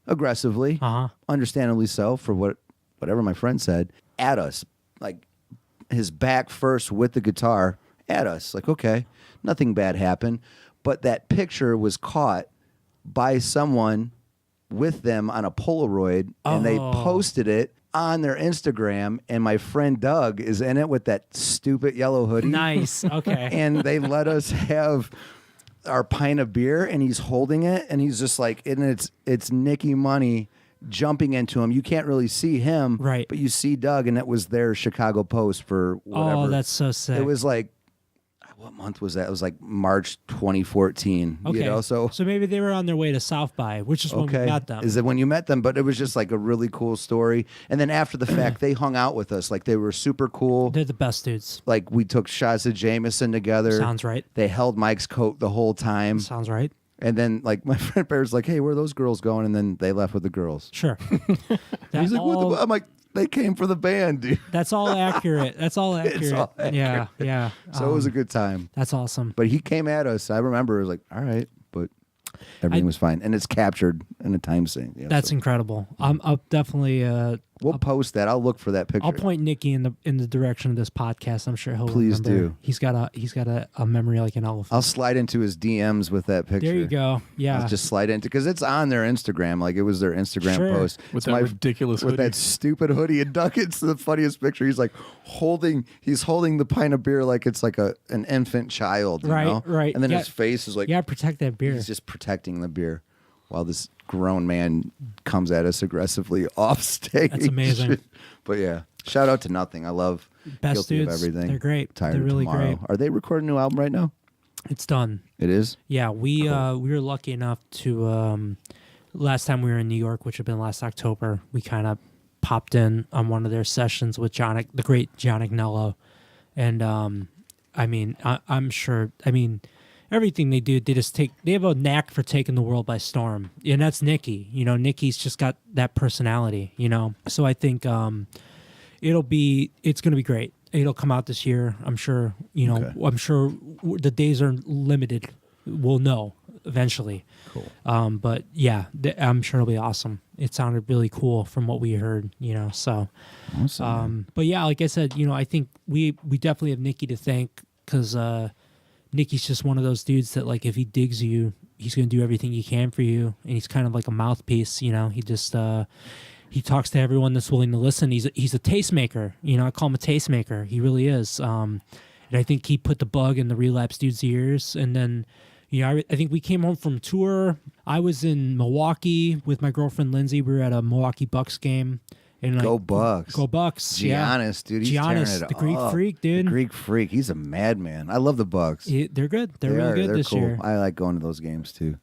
aggressively, understandably so, for whatever my friend said, at us. Like, his back first with the guitar at us. Like, okay, nothing bad happened. But that picture was caught by someone with them on a Polaroid, and they posted it on their Instagram, and my friend Doug is in it with that stupid yellow hoodie. Nice. Okay. And they let us have our pint of beer, and he's holding it, and he's just like, and it's Nicky Money jumping into him. You can't really see him, Right. But you see Doug, and that was their Chicago Post for whatever. Oh, that's so sick. It was like, what month was that? It was like March 2014. Okay. You know, so maybe they were on their way to South by, which is when we met them. Is it when you met them? But it was just like a really cool story. And then after the fact, they hung out with us. Like, they were super cool. They're the best dudes. Like, we took shots of Jameson together. Sounds right. They held Mike's coat the whole time. Sounds right. And then, like, my friend Bear's like, hey, where are those girls going? And then they left with the girls. Sure. He's like, what the? I'm like, they came for the band, dude. That's all accurate. That's all accurate. all accurate. Yeah, yeah. So it was a good time. That's awesome. But he came at us. I remember it was like, all right, but everything was fine. And it's captured in a time stamp. You know, That's so incredible. I'll definitely. we'll post that. I'll look for that picture. I'll point Nicky in the direction of this podcast. I'm sure he'll Please remember. do. He's got a memory like an elephant. I'll slide into his DMs with that picture. There you go. Yeah. I'll just slide into, because it's on their Instagram. Like, it was their Instagram Sure. post. With So that ridiculous with hoodie. that stupid hoodie. And Duck, it's the funniest picture. He's like holding the pint of beer like it's like an infant child. You Right, know? right. And then Yeah. his face is like, Yeah, protect that beer. he's just protecting the beer while this grown man comes at us aggressively off stage. That's amazing. But yeah, shout out to Nothing. I love Best Guilty dudes. of Everything. They're great. Tired They're of really Tomorrow. great. Are they recording a new album right now? It's done. It is? Yeah, we were lucky enough to last time we were in New York, which had been last October, we kind of popped in on one of their sessions with the great John Agnello. And I'm sure everything they do, they have a knack for taking the world by storm. And that's Nicky. You know, Nicky's just got that personality, you know. So I think it's going to be great. It'll come out this year. I'm sure, you know, Okay. I'm sure the days are limited. We'll know eventually. Cool. But yeah, I'm sure it'll be awesome. It sounded really cool from what we heard, you know, so. Awesome. But yeah, like I said, you know, I think we definitely have Nicky to thank, because Nicky's just one of those dudes that, like, if he digs you, he's going to do everything he can for you. And he's kind of like a mouthpiece, you know. He just, he talks to everyone that's willing to listen. He's a tastemaker, you know. I call him a tastemaker. He really is. And I think he put the bug in the Relapse dude's ears. And then, you know, I think we came home from tour. I was in Milwaukee with my girlfriend Lindsay. We were at a Milwaukee Bucks game. And Go Bucks. Go Bucks. Yeah. Giannis, dude. He's tearing Giannis, it the Greek up. freak, dude. The Greek freak. He's a madman. I love the Bucks. They're good. They're really good They're this cool. year. I like going to those games too.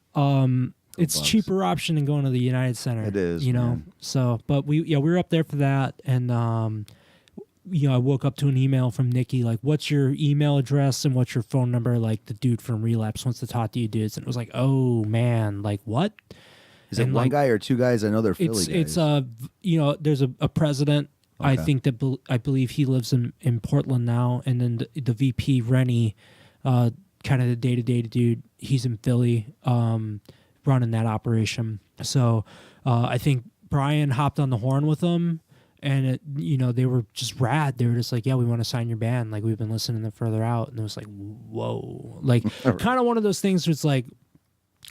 It's Bucks. cheaper option than going to the United Center. It is, you know. man. So, but we were up there for that, and you know, I woke up to an email from Nicky like, "What's your email address and what's your phone number?" Like, the dude from Relapse wants to talk to you, dudes. And it was like, oh man, like what? Is it And, one like, guy or two guys? I know they're Philly It's guys. you know, there's a president. I Okay. think that I believe he lives in Portland now, and then the VP Rennie, kind of the day-to-day dude. He's in Philly, running that operation. So I think Brian hopped on the horn with them, and you know, they were just rad. They were just like, yeah, we want to sign your band. Like, we've been listening to Further Out, and it was like, whoa, like kind of one of those things where it's like,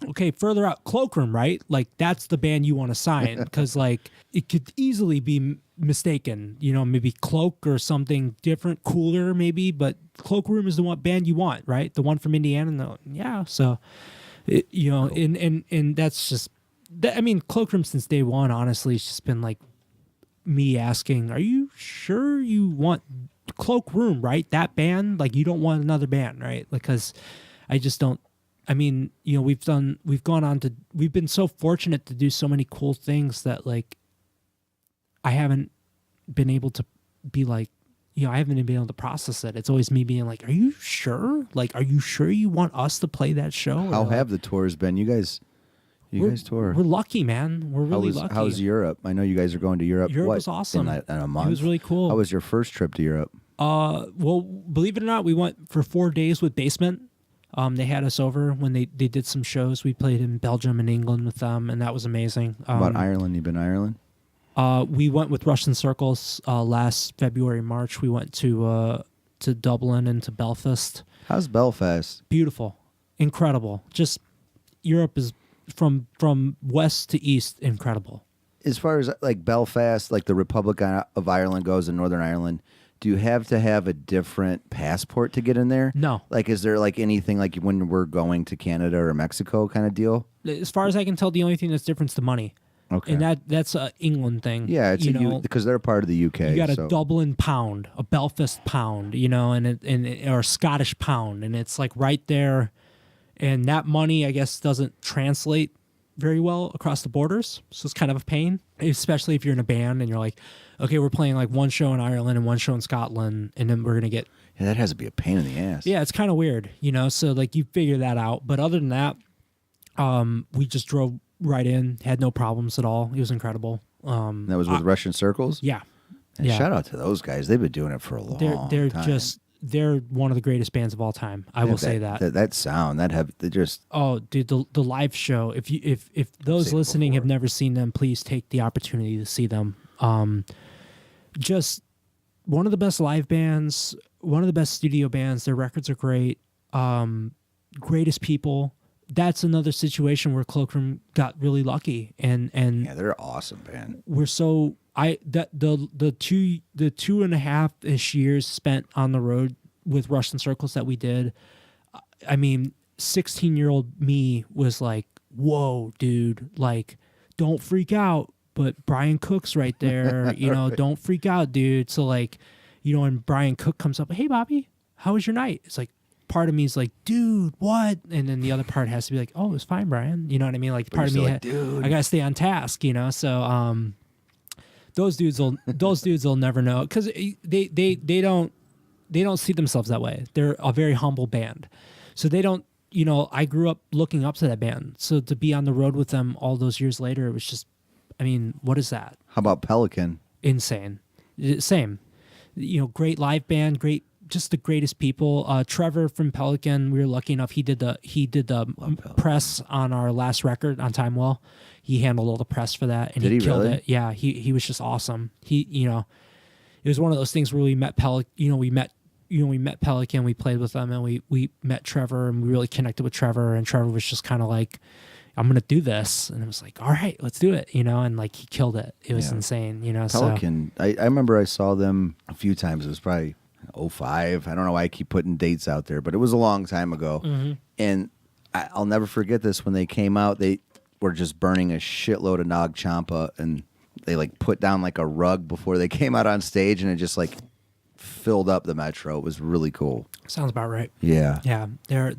okay, further out, Cloakroom, right? Like that's the band you want to sign because like it could easily be mistaken, you know, maybe Cloak or something different, cooler maybe, but Cloakroom is the one band you want, right? The one from Indiana. Yeah, so you know, cool. and that's just that. I mean, Cloakroom since day one, honestly, it's just been like me asking, "Are you sure you want Cloakroom, right? That band, like you don't want another band, right? Because I just don't." I mean, you know, we've been so fortunate to do so many cool things that like I haven't been able to be like, you know, I haven't been able to process it. It's always me being like, are you sure? Like, are you sure you want us to play that show? How have the tours been? You guys tour. We're lucky, man. We're really lucky. How's Europe? I know you guys are going to Europe. Europe was awesome. In a month? It was really cool. How was your first trip to Europe? Well, believe it or not, we went for 4 days with Basement. They had us over when they did some shows. We played in Belgium and England with them, and that was amazing. About Ireland? You been to Ireland? We went with Russian Circles last February, March. We went to Dublin and to Belfast. How's Belfast? Beautiful, incredible. Just Europe is from west to east, incredible. As far as like Belfast, like the Republic of Ireland goes in Northern Ireland, do you have to have a different passport to get in there? No. Like, is there like anything like when we're going to Canada or Mexico kind of deal? As far as I can tell, the only thing that's different is the money. Okay. And that's a England thing. Yeah, it's because they're part of the UK. You got a Dublin pound, a Belfast pound, you know, or a Scottish pound, and it's like right there. And that money, I guess, doesn't translate very well across the borders, so it's kind of a pain, especially if you're in a band and you're like, okay, we're playing like one show in Ireland and one show in Scotland, and then we're gonna get that has to be a pain in the ass. Yeah, it's kind of weird, you know. So like you figure that out, but other than that, we just drove right in, had no problems at all. It was incredible. That was with Russian Circles. Yeah, and shout out to those guys. They've been doing it for a long time. They're one of the greatest bands of all time. I will say that. That sound, they just. Oh, dude, the live show. If those listening have never seen them, please take the opportunity to see them. Just one of the best live bands, one of the best studio bands. Their records are great. Greatest people. That's another situation where Cloakroom got really lucky, and yeah, they're an awesome band. We're so. The 2.5-ish years spent on the road with Russian Circles that we did, I mean, 16-year-old me was like, whoa, dude, like, don't freak out. But Brian Cook's right there, you know, right. Don't freak out, dude. So like, you know, when Brian Cook comes up, hey, Bobby, how was your night? It's like, part of me is like, dude, what? And then the other part has to be like, oh, it was fine, Brian. You know what I mean? Like, part of me, like, dude, I gotta stay on task, you know. So, those dudes will never know because they don't see themselves that way. They're a very humble band, so they don't. You know, I grew up looking up to that band, so to be on the road with them all those years later, it was just, I mean, what is that? How about Pelican? Insane, same. You know, great live band, great, just the greatest people. Trevor from Pelican, we were lucky enough. He did the press on our last record on Time Well. He handled all the press for that, and he killed it. Yeah, he was just awesome. He, you know, it was one of those things where we met Pelican. We met Pelican. We played with them, and we met Trevor, and we really connected with Trevor. And Trevor was just kind of like, "I'm gonna do this," and it was like, "All right, let's do it," you know. And like he killed it. It was insane, you know. Pelican. So, I remember I saw them a few times. It was probably 2005. I don't know why I keep putting dates out there, but it was a long time ago. Mm-hmm. And I'll never forget this. When they came out, they were just burning a shitload of Nag Champa, and they like put down like a rug before they came out on stage, and it just like filled up the Metro. It was really cool. Sounds about right. Yeah. Yeah. They're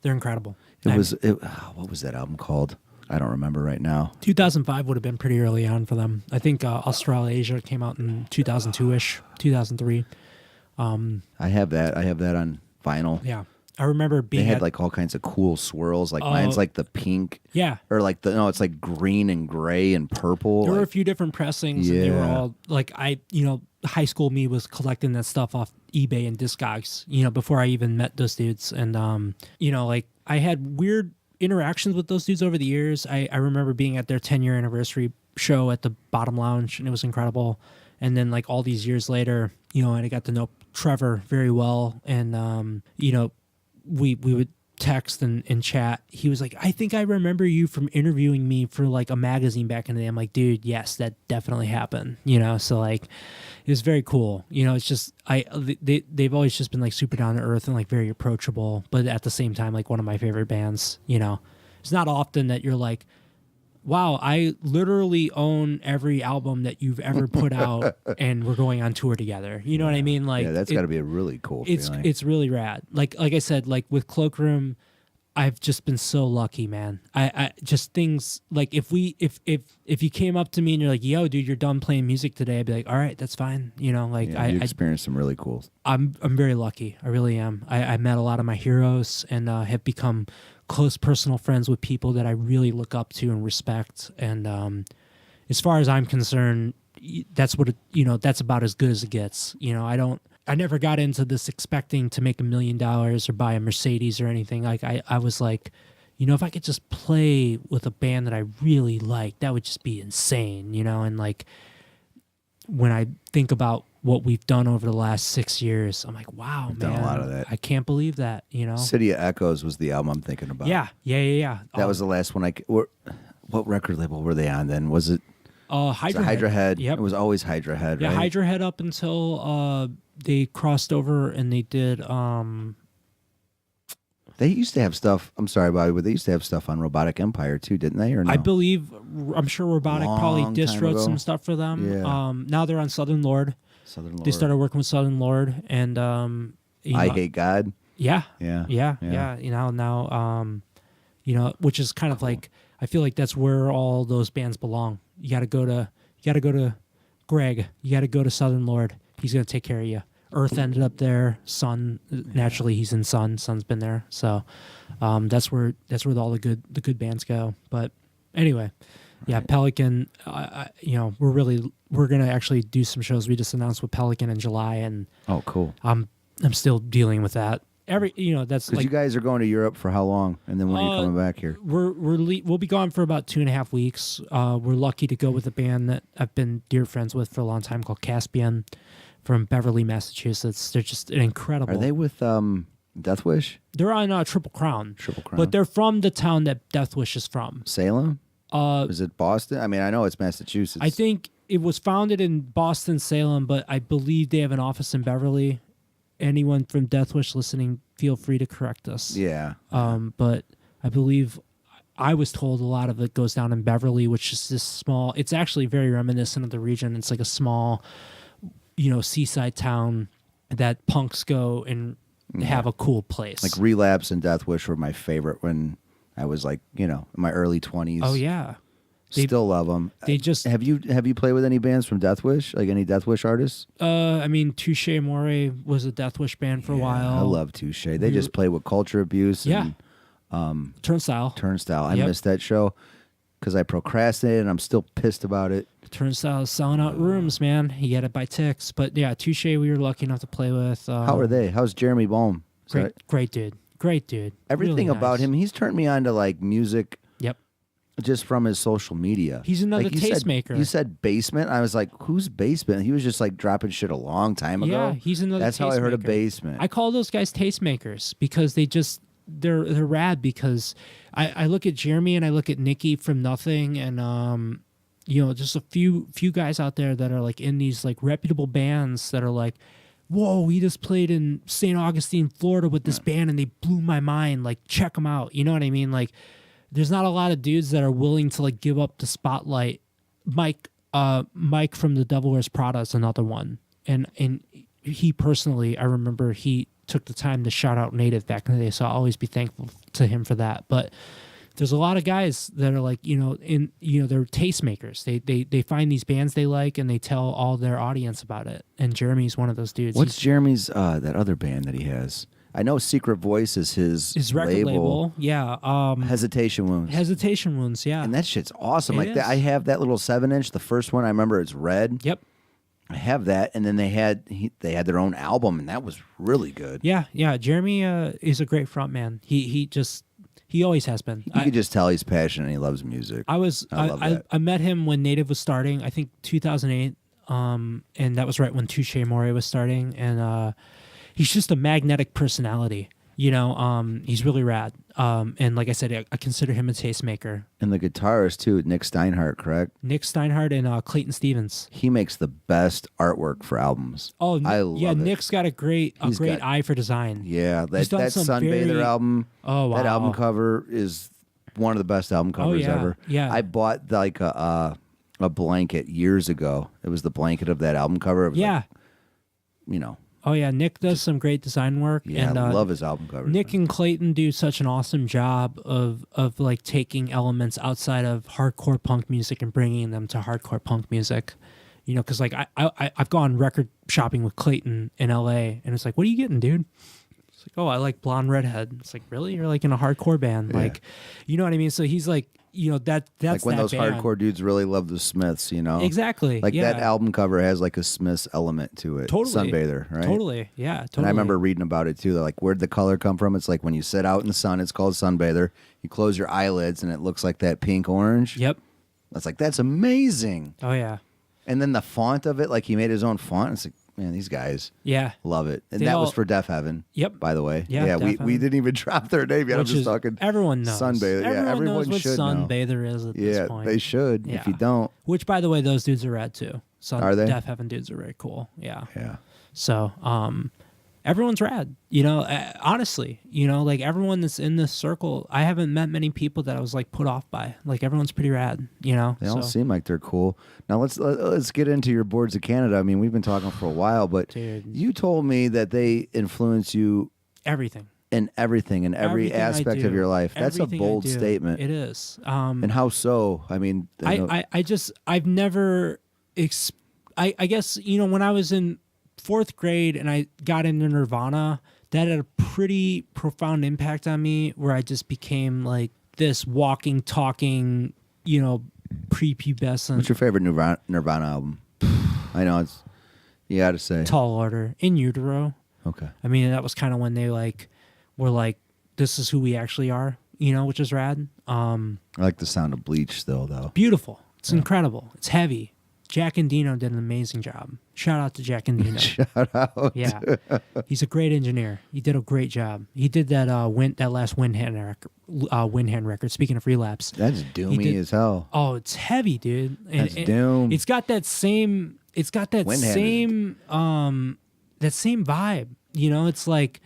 incredible. What was that album called? I don't remember right now. 2005 would have been pretty early on for them. I think Australasia came out in 2002-ish, 2003. I have that on vinyl. Yeah. I remember being. They had like all kinds of cool swirls. Like mine's like the pink. Yeah. Or like it's like green and gray and purple. There were a few different pressings. Yeah. And they were all like, high school me was collecting that stuff off eBay and Discogs, you know, before I even met those dudes. And, you know, like I had weird interactions with those dudes over the years. I remember being at their 10-year anniversary show at the Bottom Lounge, and it was incredible. And then like all these years later, you know, and I got to know Trevor very well. And, you know, we would text and chat, he was like, I think I remember you from interviewing me for like a magazine back in the day. I'm like, dude, yes, that definitely happened, so like it was very cool. It's just they've always just been like super down to earth and like very approachable, but at the same time like one of my favorite bands. It's not often that you're like, wow, I literally own every album that you've ever put out and we're going on tour together. You know what I mean? Like, yeah, that's got to be a really cool feeling. It's really rad. Like I said, like with Cloakroom, I've just been so lucky, man. I just things like if you came up to me and you're like, yo, dude, you're done playing music today, I'd be like, all right, that's fine. You experienced some really cool. I'm very lucky. I really am. I met a lot of my heroes and have become close personal friends with people that I really look up to and respect. And as far as I'm concerned, that's what that's about as good as it gets. I never got into this expecting to make $1 million or buy a Mercedes or anything. Like I was like, if I could just play with a band that I really like, that would just be insane. And like when I think about what we've done over the last 6 years, I'm like, wow, man, done a lot of that. I can't believe that. City of Echoes was the album I'm thinking about. Yeah. That was the last one. What record label were they on then? Was it? Hydra Head. Yep. It was always Hydra Head, Yeah, right? Hydra Head up until they crossed over and they did. They used to have stuff. I'm sorry, Bobby, but they used to have stuff on Robotic Empire too, didn't they? Or no? I'm sure Robotic probably Long dist time wrote ago. some stuff for them. Yeah. Now they're on Southern Lord. They started working with Southern Lord, and I Hate God. Yeah. Yeah. Now, which is kind of like, I feel like that's where all those bands belong. You got to go to Greg. You got to go to Southern Lord. He's gonna take care of you. Earth ended up there. Sun, naturally, he's in Sun. Sun's been there, so that's where all the good bands go. But anyway, yeah, Right. Pelican. We're gonna actually do some shows. We just announced with Pelican in July, and Oh, cool. I'm still dealing with that. That's Because like you guys are going to Europe for how long? And then when are you coming back here? we'll be gone for about 2.5 weeks. We're lucky to go with a band that I've been dear friends with for a long time called Caspian from Beverly, Massachusetts. They're just an incredible. Are they with Death Wish? They're on Triple Crown. Triple Crown. But they're from the town that Death Wish is from. Salem? Is it Boston? I mean, I know it's Massachusetts. I think it was founded in Boston, Salem, but I believe they have an office in Beverly. Anyone from Death Wish listening, feel free to correct us. Yeah. But I believe I was told a lot of it goes down in Beverly, which is this small. It's actually very reminiscent of the region. It's like a small, seaside town that punks go and have a cool place. Like Relapse and Death Wish were my favorite when I was like, in my early 20s. Oh yeah, Still love them. They just Have you played with any bands from Death Wish? Like any Death Wish artists? I mean, Touche Amore was a Death Wish band for a while. I love Touche. They just play with Culture Abuse and Turnstile. Turnstile. I Yep. missed that show because I procrastinated and I'm still pissed about it. Turnstile is selling out rooms, man. You get it by ticks. But yeah, Touche we were lucky enough to play with. How are they? How's Jeremy Bohm? Is that- Great dude. Great dude. Everything Really about nice. him, he's turned me on to like music Yep. just from his social media. He's another Like, you said- tastemaker. You said Basement. I was like, who's Basement? He was just like dropping shit a long time ago. Yeah, he's another That's how I heard of tastemaker. Basement. I call those guys tastemakers because they're rad because I look at Jeremy and I look at Nikki from Nothing and just a few guys out there that are like in these like reputable bands that are like, whoa, we just played in St. Augustine, Florida with this band and they blew my mind. Like, check them out. You know what I mean? Like, there's not a lot of dudes that are willing to like give up the spotlight. Mike from The Devil Wears Prada is another one. And he personally, I remember he took the time to shout out Native back in the day, so I'll always be thankful to him for that. But there's a lot of guys that are like, they're tastemakers. They find these bands they like and they tell all their audience about it. And Jeremy's one of those dudes. What's Jeremy's that other band that he has? I know Secret Voice is his record label? Yeah. Hesitation Wounds. Hesitation Wounds, yeah. And that shit's awesome. It Like that, is. I have that little 7-inch. The first one I remember it's red. Yep. I have that, and then they had their own album, and that was really good. Yeah. Jeremy is a great front man. He always has been. You could just tell he's passionate and he loves music. I love that. I met him when Native was starting, I think 2008, and that was right when Touche Amore was starting, and he's just a magnetic personality. You know, he's really rad. And like I said, I consider him a tastemaker. And the guitarist too, Nick Steinhardt, correct? Nick Steinhardt and Clayton Stevens. He makes the best artwork for albums. Oh, I love yeah, it. Nick's got a great eye for design. Yeah, He's done that some Sunbather very- album. Oh, wow. That album cover is one of the best album covers yeah, ever. yeah. I bought like a blanket years ago. It was the blanket of that album cover. It was Yeah. like, you know. Oh yeah, Nick does some great design work. Yeah, and, I love his album covers. Nick and Clayton do such an awesome job of like taking elements outside of hardcore punk music and bringing them to hardcore punk music. You know, because like I've gone record shopping with Clayton in L.A. and it's like, what are you getting, dude? It's like, oh, I like Blonde Redhead. It's like, really? You're like in a hardcore band, like, you know what I mean? So he's like, you know, that's like when that those band. hardcore dudes really love the Smiths, you know? Exactly. Like yeah. that album cover has like a Smiths element to it. Totally. Sunbather, right? Totally. Yeah. Totally. And I remember reading about it too. They're like, where'd the color come from? It's like when you sit out in the sun, it's called Sunbather. You close your eyelids and it looks like that pink orange. Yep. That's like, that's amazing. Oh yeah. And then the font of it, like he made his own font. It's like, man, these guys Yeah. love it. And They that was all- for Deaf Heaven. Yep. By the way. Yeah, Deaf we Heaven. didn't even drop their name yet. I'm Which just is- talking. Everyone knows. Sunbather. Yeah, everyone knows what should know. Sunbather is at Yeah, this point. they should. Yeah. If you don't, Which, by the way, those dudes are rad too. Are they? Deaf Heaven dudes are very cool. Yeah. yeah. So, everyone's rad. You know, honestly, you know, like everyone that's in this circle, I haven't met many people that I was like put off by. Like everyone's pretty rad. You know. They all So, seem like they're cool. Now let's get into your Boards of Canada. I mean, we've been talking for a while, but Dude. you told me that they influence you everything. in everything, in every Everything I aspect of do. your life. That's a Everything I bold do. statement. It is. And how so? I mean, I've never, I guess, you know, when I was in fourth grade and I got into Nirvana, that had a pretty profound impact on me where I just became like this walking, talking, you know, prepubescent. what's your favorite Nirvana album? I know it's, you got to say. Tall Order, In Utero. Okay. I mean, that was kind of when they like were like, this is who we actually are, you know, which is rad. I like the sound of Bleach still, though. Beautiful. It's incredible. It's heavy. Jack and Dino did an amazing job. Shout out to Jack and Dino. Shout out. Yeah, he's a great engineer. He did a great job. He did that that last Windhand record. Speaking of Relapse, That's doomy did- as hell. oh, it's heavy, dude. That's doom. It's got that same. It's got that Windhand is- same. That same vibe. You know, it's like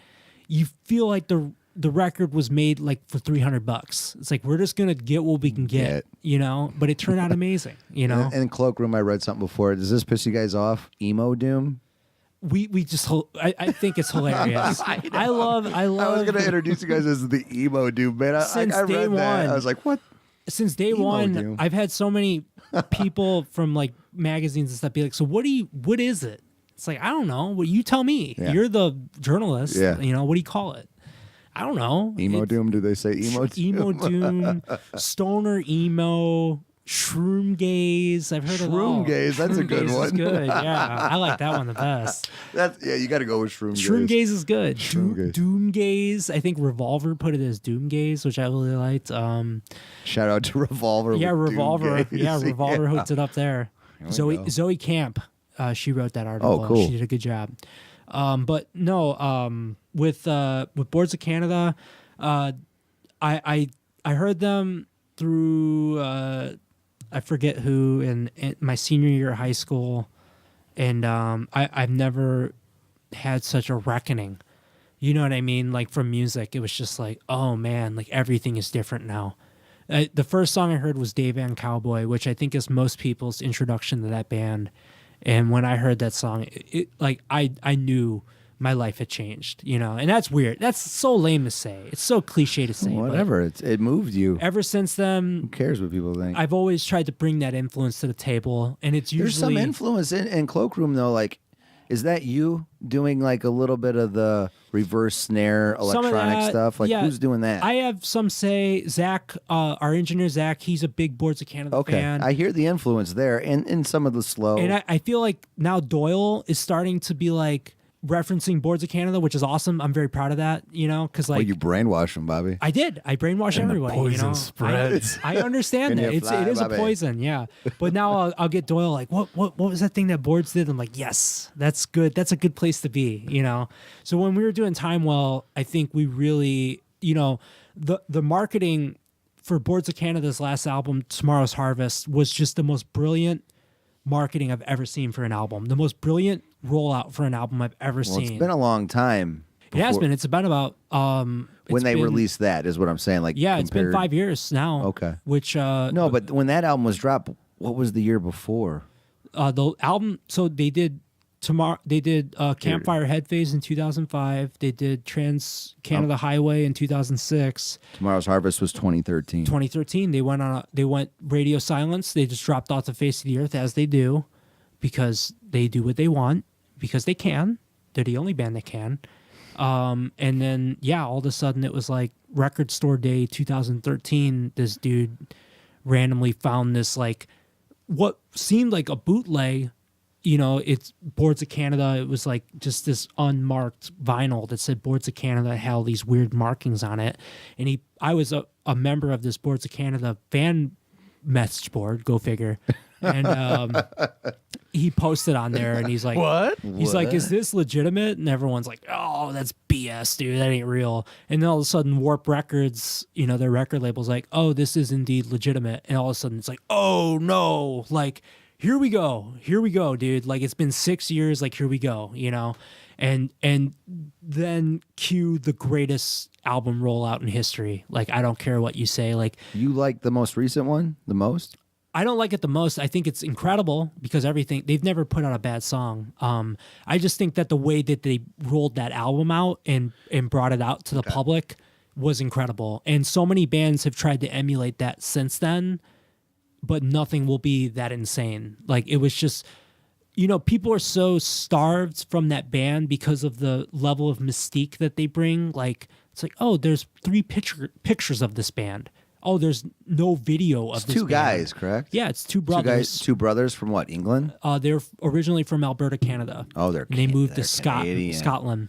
you feel like the record was made like for $300. It's like we're just gonna get what we can get. You know, but it turned out amazing. You know, In Cloakroom, I read something before. Does this piss you guys off? Emo doom? we just I think it's hilarious. I love. I was going to introduce you guys as the emo doom, man. Since I read day that. one. I was like, what? Since day Emo one, doom. I've had so many people from like magazines and stuff be like, so what is it? It's like, I don't know. Well, you tell me. Yeah. You're the journalist. Yeah. You know, what do you call it? I don't know. Emo doom? Do they say emo doom? Emo doom, stoner emo, shroom gaze. I've heard of all. Shroom gaze, that's a Shroom good gaze one. Is good. Yeah, I like that one the best. Yeah, you got to go with shroom gaze. Shroom gaze is good. Shroom gaze. Doom gaze. I think Revolver put it as doom gaze, which I really liked. Shout out to Revolver. Yeah, with doom Revolver. gaze. Yeah, Revolver hooked it up there. we go. Zoe Camp, she wrote that article. Oh, cool. She did a good job. But no, with Boards of Canada, I heard them through I forget who in my senior year of high school, and I've never had such a reckoning. You know what I mean? Like from music, it was just like, oh man, like everything is different now. The first song I heard was Dave Van Cowboy, which I think is most people's introduction to that band. And when I heard that song, I knew my life had changed, you know. And that's weird. That's so lame to say. It's so cliche to say. but Whatever. It moved you. ever since then, Who cares what people think? I've always tried to bring that influence to the table, and it's usually There's some influence in Cloakroom, though. Like, is that you doing like a little bit of the reverse snare Some of electronic that, stuff? Like, yeah. who's doing that? I have some say Zach, our engineer Zach. He's a big Boards of Canada Okay, fan. I hear the influence there, and in some of the slow. And I feel like now Doyle is starting to be like referencing Boards of Canada, which is awesome. I'm very proud of that, because Well, like you brainwash them, Bobby. I did. I brainwash And the everybody. poison spreads. I understand Can that. you It fly, is a Bobby? poison, yeah. But now I'll get Doyle like, what was that thing that Boards did? I'm like, yes, that's good. That's a good place to be, So when we were doing Time Well, I think we really, the marketing for Boards of Canada's last album, Tomorrow's Harvest, was just the most brilliant marketing I've ever seen for an album. The most brilliant rollout for an album I've ever Well, seen. it's been a long time. It has before- been. It's been about when they released that is what I'm saying. Like, yeah, it's been compared- 5 years now. Okay. Which No, but when that album was dropped, what was the year before? the album. So they did Campfire Head Phase in 2005. They did Trans Canada Highway in 2006. Tomorrow's Harvest was 2013. 2013 they went radio silence. They just dropped off the face of the earth, as they do, because they do what they want, because they can. They're the only band that can. And then all of a sudden it was like Record Store Day 2013. This dude randomly found this like what seemed like a bootleg. It's Boards of Canada. It was like just this unmarked vinyl that said Boards of Canada, had all these weird markings on it. And I was a member of this Boards of Canada fan message board, go figure. And he posted on there and he's like, What? He's like, is this legitimate? And everyone's like, oh, that's BS, dude. That ain't real. And then all of a sudden, Warp Records, their record label's like, oh, this is indeed legitimate. And all of a sudden, it's like, oh, no. Like, here we go, dude. Like, it's been 6 years. Like, here we go, and then cue the greatest album rollout in history. Like, I don't care what you say. Like, You like the most recent one the most? I don't like it the most. I think it's incredible because they've never put out a bad song. I just think that the way that they rolled that album out and brought it out to the public was incredible. And so many bands have tried to emulate that since then, but nothing will be that insane. Like, it was just, people are so starved from that band because of the level of mystique that they bring. Like, it's like, oh, there's 3 pictures of this band. Oh, there's no video of It's this two band. guys, correct? Yeah, it's 2 Two brothers. guys, two brothers from what? England? They're originally from Alberta, Canada. Oh, they're And they moved they're to Canadian. Scotland.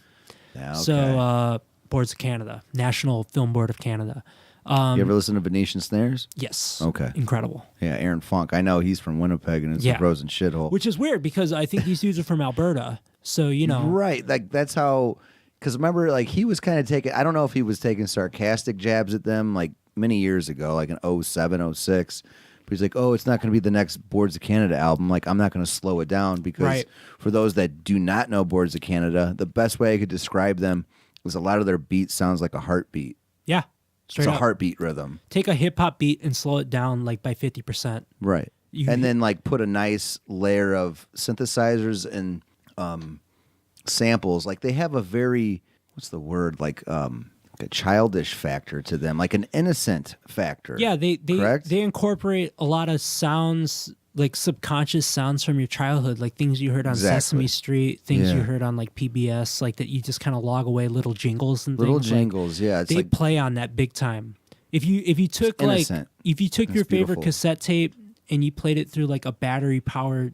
Yeah, okay. So, Boards of Canada, National Film Board of Canada. you ever listen to Venetian Snares? Yes. Okay. Incredible. Yeah, Aaron Funk. I know he's from Winnipeg and it's a frozen shithole. Which is weird because I think these dudes are from Alberta. So, Right. Like, that's how. Because remember, like, he was kind of taking. I don't know if he was taking sarcastic jabs at them, like, many years ago, like in 07, 06. But he's like, oh, it's not going to be the next Boards of Canada album. Like, I'm not going to slow it down because Right. for those that do not know Boards of Canada, the best way I could describe them is a lot of their beats sounds like a heartbeat. yeah. Straight It's a up. heartbeat rhythm. Take a hip hop beat and slow it down like by 50%. Right. You- and then like put a nice layer of synthesizers and samples. Like they have a very, what's the word? Like a childish factor to them, like an innocent factor. Yeah, they correct? they incorporate a lot of sounds, like subconscious sounds from your childhood, like things you heard on Exactly. Sesame Street, things Yeah. you heard on like PBS, like that you just kind of log away, little jingles and Little things. Like, jingles, yeah. It's they like play on that big time. If you took like innocent. if you took It's your favorite beautiful. cassette tape and you played it through like a battery powered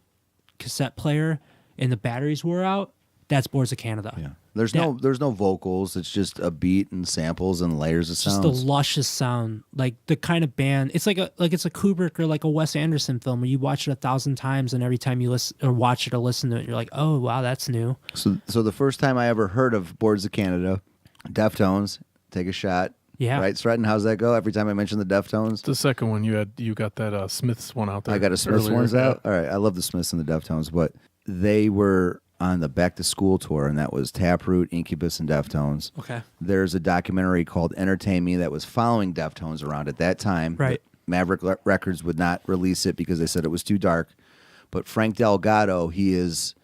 cassette player and the batteries wore out, that's Boards of Canada. yeah. There's Yeah. no vocals. It's just a beat and samples and layers of It's just sounds. the luscious sound, like the kind of band. It's like it's a Kubrick or like a Wes Anderson film where you watch it 1,000 times and every time you listen or watch it or listen to it, you're like, oh wow, that's new. So the first time I ever heard of Boards of Canada, Deftones, take a shot. Yeah. Right, Stratton, how's that go? Every time I mention the Deftones, The second one you got that Smiths one out there. I got a Smiths earlier. ones Yeah. out. All right, I love the Smiths and the Deftones, but they were on the Back to School tour, and that was Taproot, Incubus, and Deftones. Okay. There's a documentary called Entertain Me that was following Deftones around at that time. Right. Maverick Records would not release it because they said it was too dark. But Frank Delgado, he is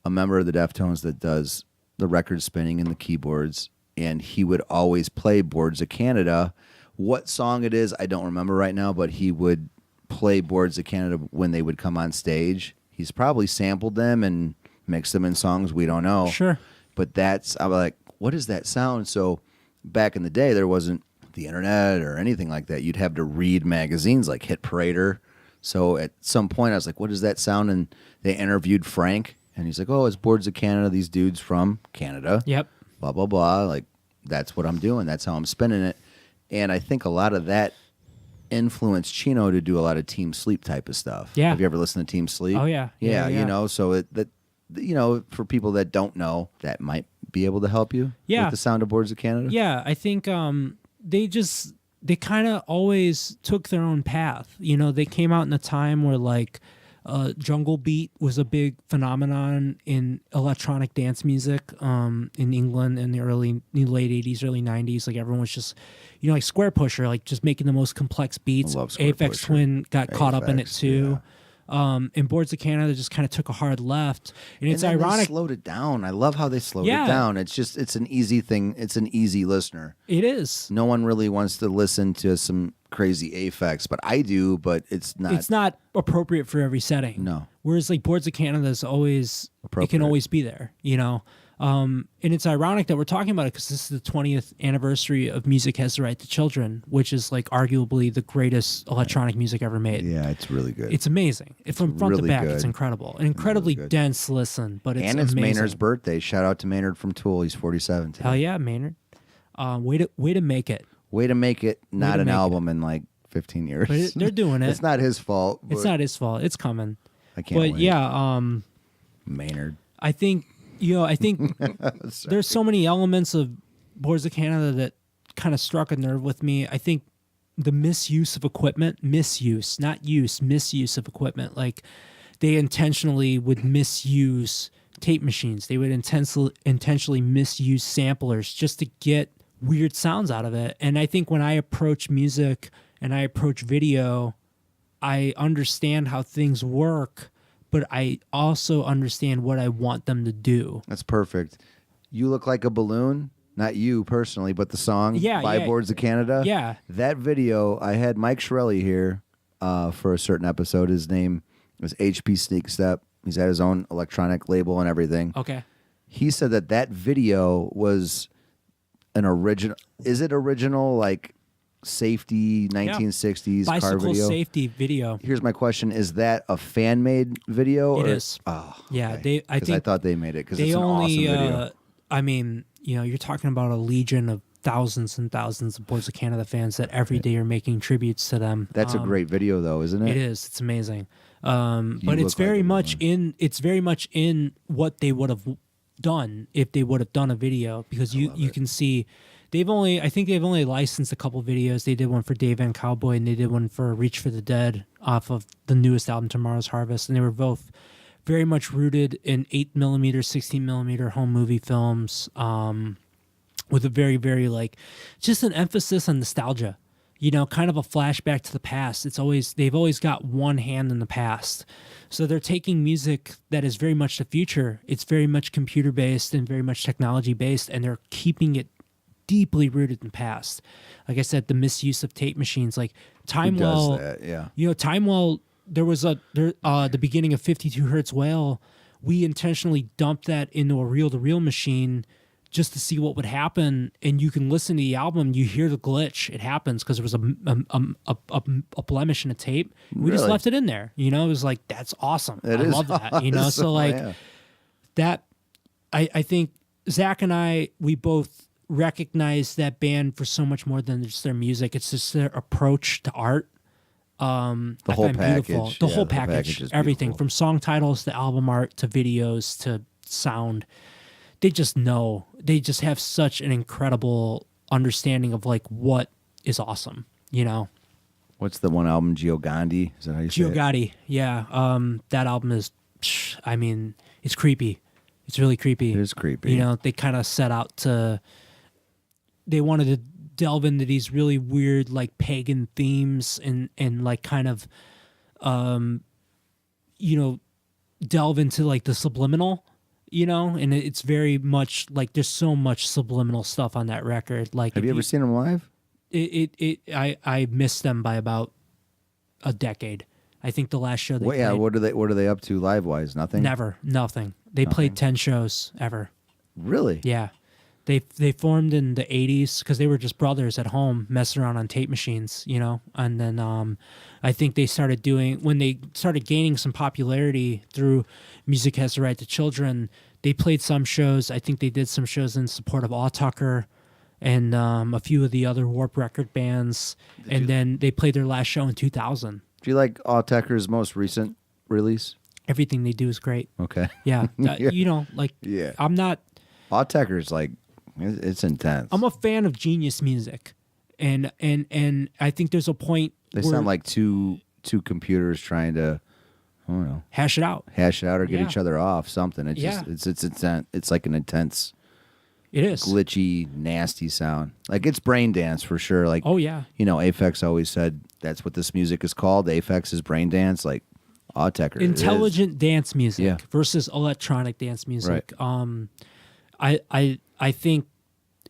a member of the Deftones that does the record spinning and the keyboards, and he would always play Boards of Canada. What song it is, I don't remember right now, but he would play Boards of Canada when they would come on stage. He's probably sampled them and mixed them in songs, we don't know. Sure. But I'm like, what is that sound? So back in the day, there wasn't the internet or anything like that. You'd have to read magazines like Hit Parader. So at some point, I was like, what is that sound? And they interviewed Frank, And he's like, oh, it's Boards of Canada, these dudes from Canada. Yep. Blah, blah, blah. Like, that's what I'm doing. That's how I'm spinning it. And I think a lot of that influenced Chino to do a lot of Team Sleep type of stuff. Yeah. Have you ever listened to Team Sleep? Oh, yeah. Yeah, Yeah. you know, so for people that don't know, that might be able to help you with the sound of Boards of Canada. Yeah, I think they kind of always took their own path. You know, they came out in a time where like jungle beat was a big phenomenon in electronic dance music in England in the late 80s, early 90s. Like everyone was just, you know, like Square Pusher, like just making the most complex beats. I love Square Aphex Pusher. Twin got caught up in it Aphex, too. And Boards of Canada just kind of took a hard left. And it's then ironic. They slowed it down. I love how they slowed Yeah. it down. It's an easy thing. It's an easy listener. It is. No one really wants to listen to some crazy Aphex, but I do, but it's not. It's not appropriate for every setting. No. Whereas like Boards of Canada is always, it can Appropriate. always be there, you know? And it's ironic that we're talking about it because this is the 20th anniversary of Music Has the Right to Children, which is like arguably the greatest electronic music ever made. Yeah, it's really good. It's amazing. From front really to back, good. it's incredible. An incredibly good. dense listen, but it's and it's amazing. Maynard's birthday. Shout out to Maynard from Tool. He's 47 today. Hell yeah, Maynard. Way to make it. Way to make it not to an make album in like 15 years. But they're doing it. It's not his fault. It's but not his fault. It's coming. I can't But wait. yeah, Maynard. I think there's so many elements of Boards of Canada that kind of struck a nerve with me. I think the misuse of equipment, misuse of equipment. Like they intentionally would misuse tape machines. They would intentionally misuse samplers just to get weird sounds out of it. And I think when I approach music and I approach video, I understand how things work, but I also understand what I want them to do. That's perfect. You Look Like a Balloon. Not you personally, but the song by Boards of Canada. Yeah. That video, I had Mike Shirelli here for a certain episode. His name was HP Sneak Step. He's had his own electronic label and everything. Okay. He said that video was an original. Is it original, like safety 1960s car Bicycle video? safety video. Here's my question: is that a fan made video? It or? is. Oh, Yeah, okay. I think I thought they made it because they it's an only. awesome video. I mean, you know, you're talking about a legion of thousands and thousands of Boards of Canada fans that every day are making tributes to them. That's a great video, though, isn't it? It is. It's amazing. But Look it's Like very a much in. It's very much in what they would have done if they would have done a video, because you can see. I think they've only licensed a couple videos. They did one for Dave Van Cowboy and they did one for Reach for the Dead off of the newest album, Tomorrow's Harvest. And they were both very much rooted in 8mm, 16mm home movie films with a very, very like just an emphasis on nostalgia. You know, kind of a flashback to the past. They've always got one hand in the past. So they're taking music that is very much the future. It's very much computer based and very much technology based, and they're keeping it deeply rooted in the past. Like I said, the misuse of tape machines, like Time Who does Well. that? Yeah. You know, Time Well. There was the beginning of 52 Hertz Whale. We intentionally dumped that into a reel-to-reel machine just to see what would happen. And you can listen to the album, you hear the glitch. It happens because there was a blemish in a tape. We just Really? left it in there. You know, it was like, that's awesome. It I is love that. You know, so awesome, like yeah. that. I think Zach and I, we both recognize that band for so much more than just their music. It's just their approach to art. The I whole find beautiful. package. The Yeah, whole the package, package is everything beautiful. from song titles to album art to videos to sound. They just know. They just have such an incredible understanding of like what is awesome. You know, What's the one album? Gio Gandhi? Is that how you say Gio it? Gotti. Yeah, that album is. I mean, it's creepy. It's really creepy. It is creepy. You know, they kind of set out to. They wanted to delve into these really weird, like pagan themes, and like kind of, you know, delve into like the subliminal. You know, and it's very much like there's so much subliminal stuff on that record. Like, Have you ever seen them live? I missed them by about a decade. I think the last show they Well, yeah. played. What are they up to live wise? Nothing. Nothing. They played 10 shows ever. Really? Yeah. They formed in the 80s because they were just brothers at home messing around on tape machines, you know. And then I think they started doing, when they started gaining some popularity through Music Has the Right to Children, they played some shows. I think they did some shows in support of Aw Tucker and a few of the other Warp Record bands. And then they played their last show in 2000. Do you like Aw Tucker's most recent release? Everything they do is great. Okay. Yeah. Yeah. You know, like, Yeah. I'm not... Aw Tucker's like, it's intense. I'm a fan of genius music, and I think there's a point They where sound like two computers trying to, I don't know, hash it out. hash it out or get Yeah. each other off something. It's Yeah. just it's intense. It's like an intense, It is. glitchy, nasty sound. Like it's brain dance for sure. Like Oh yeah. you know, Aphex always said that's what this music is called. Aphex is brain dance. Like Aw Tucker, it is. Intelligent dance music Yeah. versus electronic dance music. I think,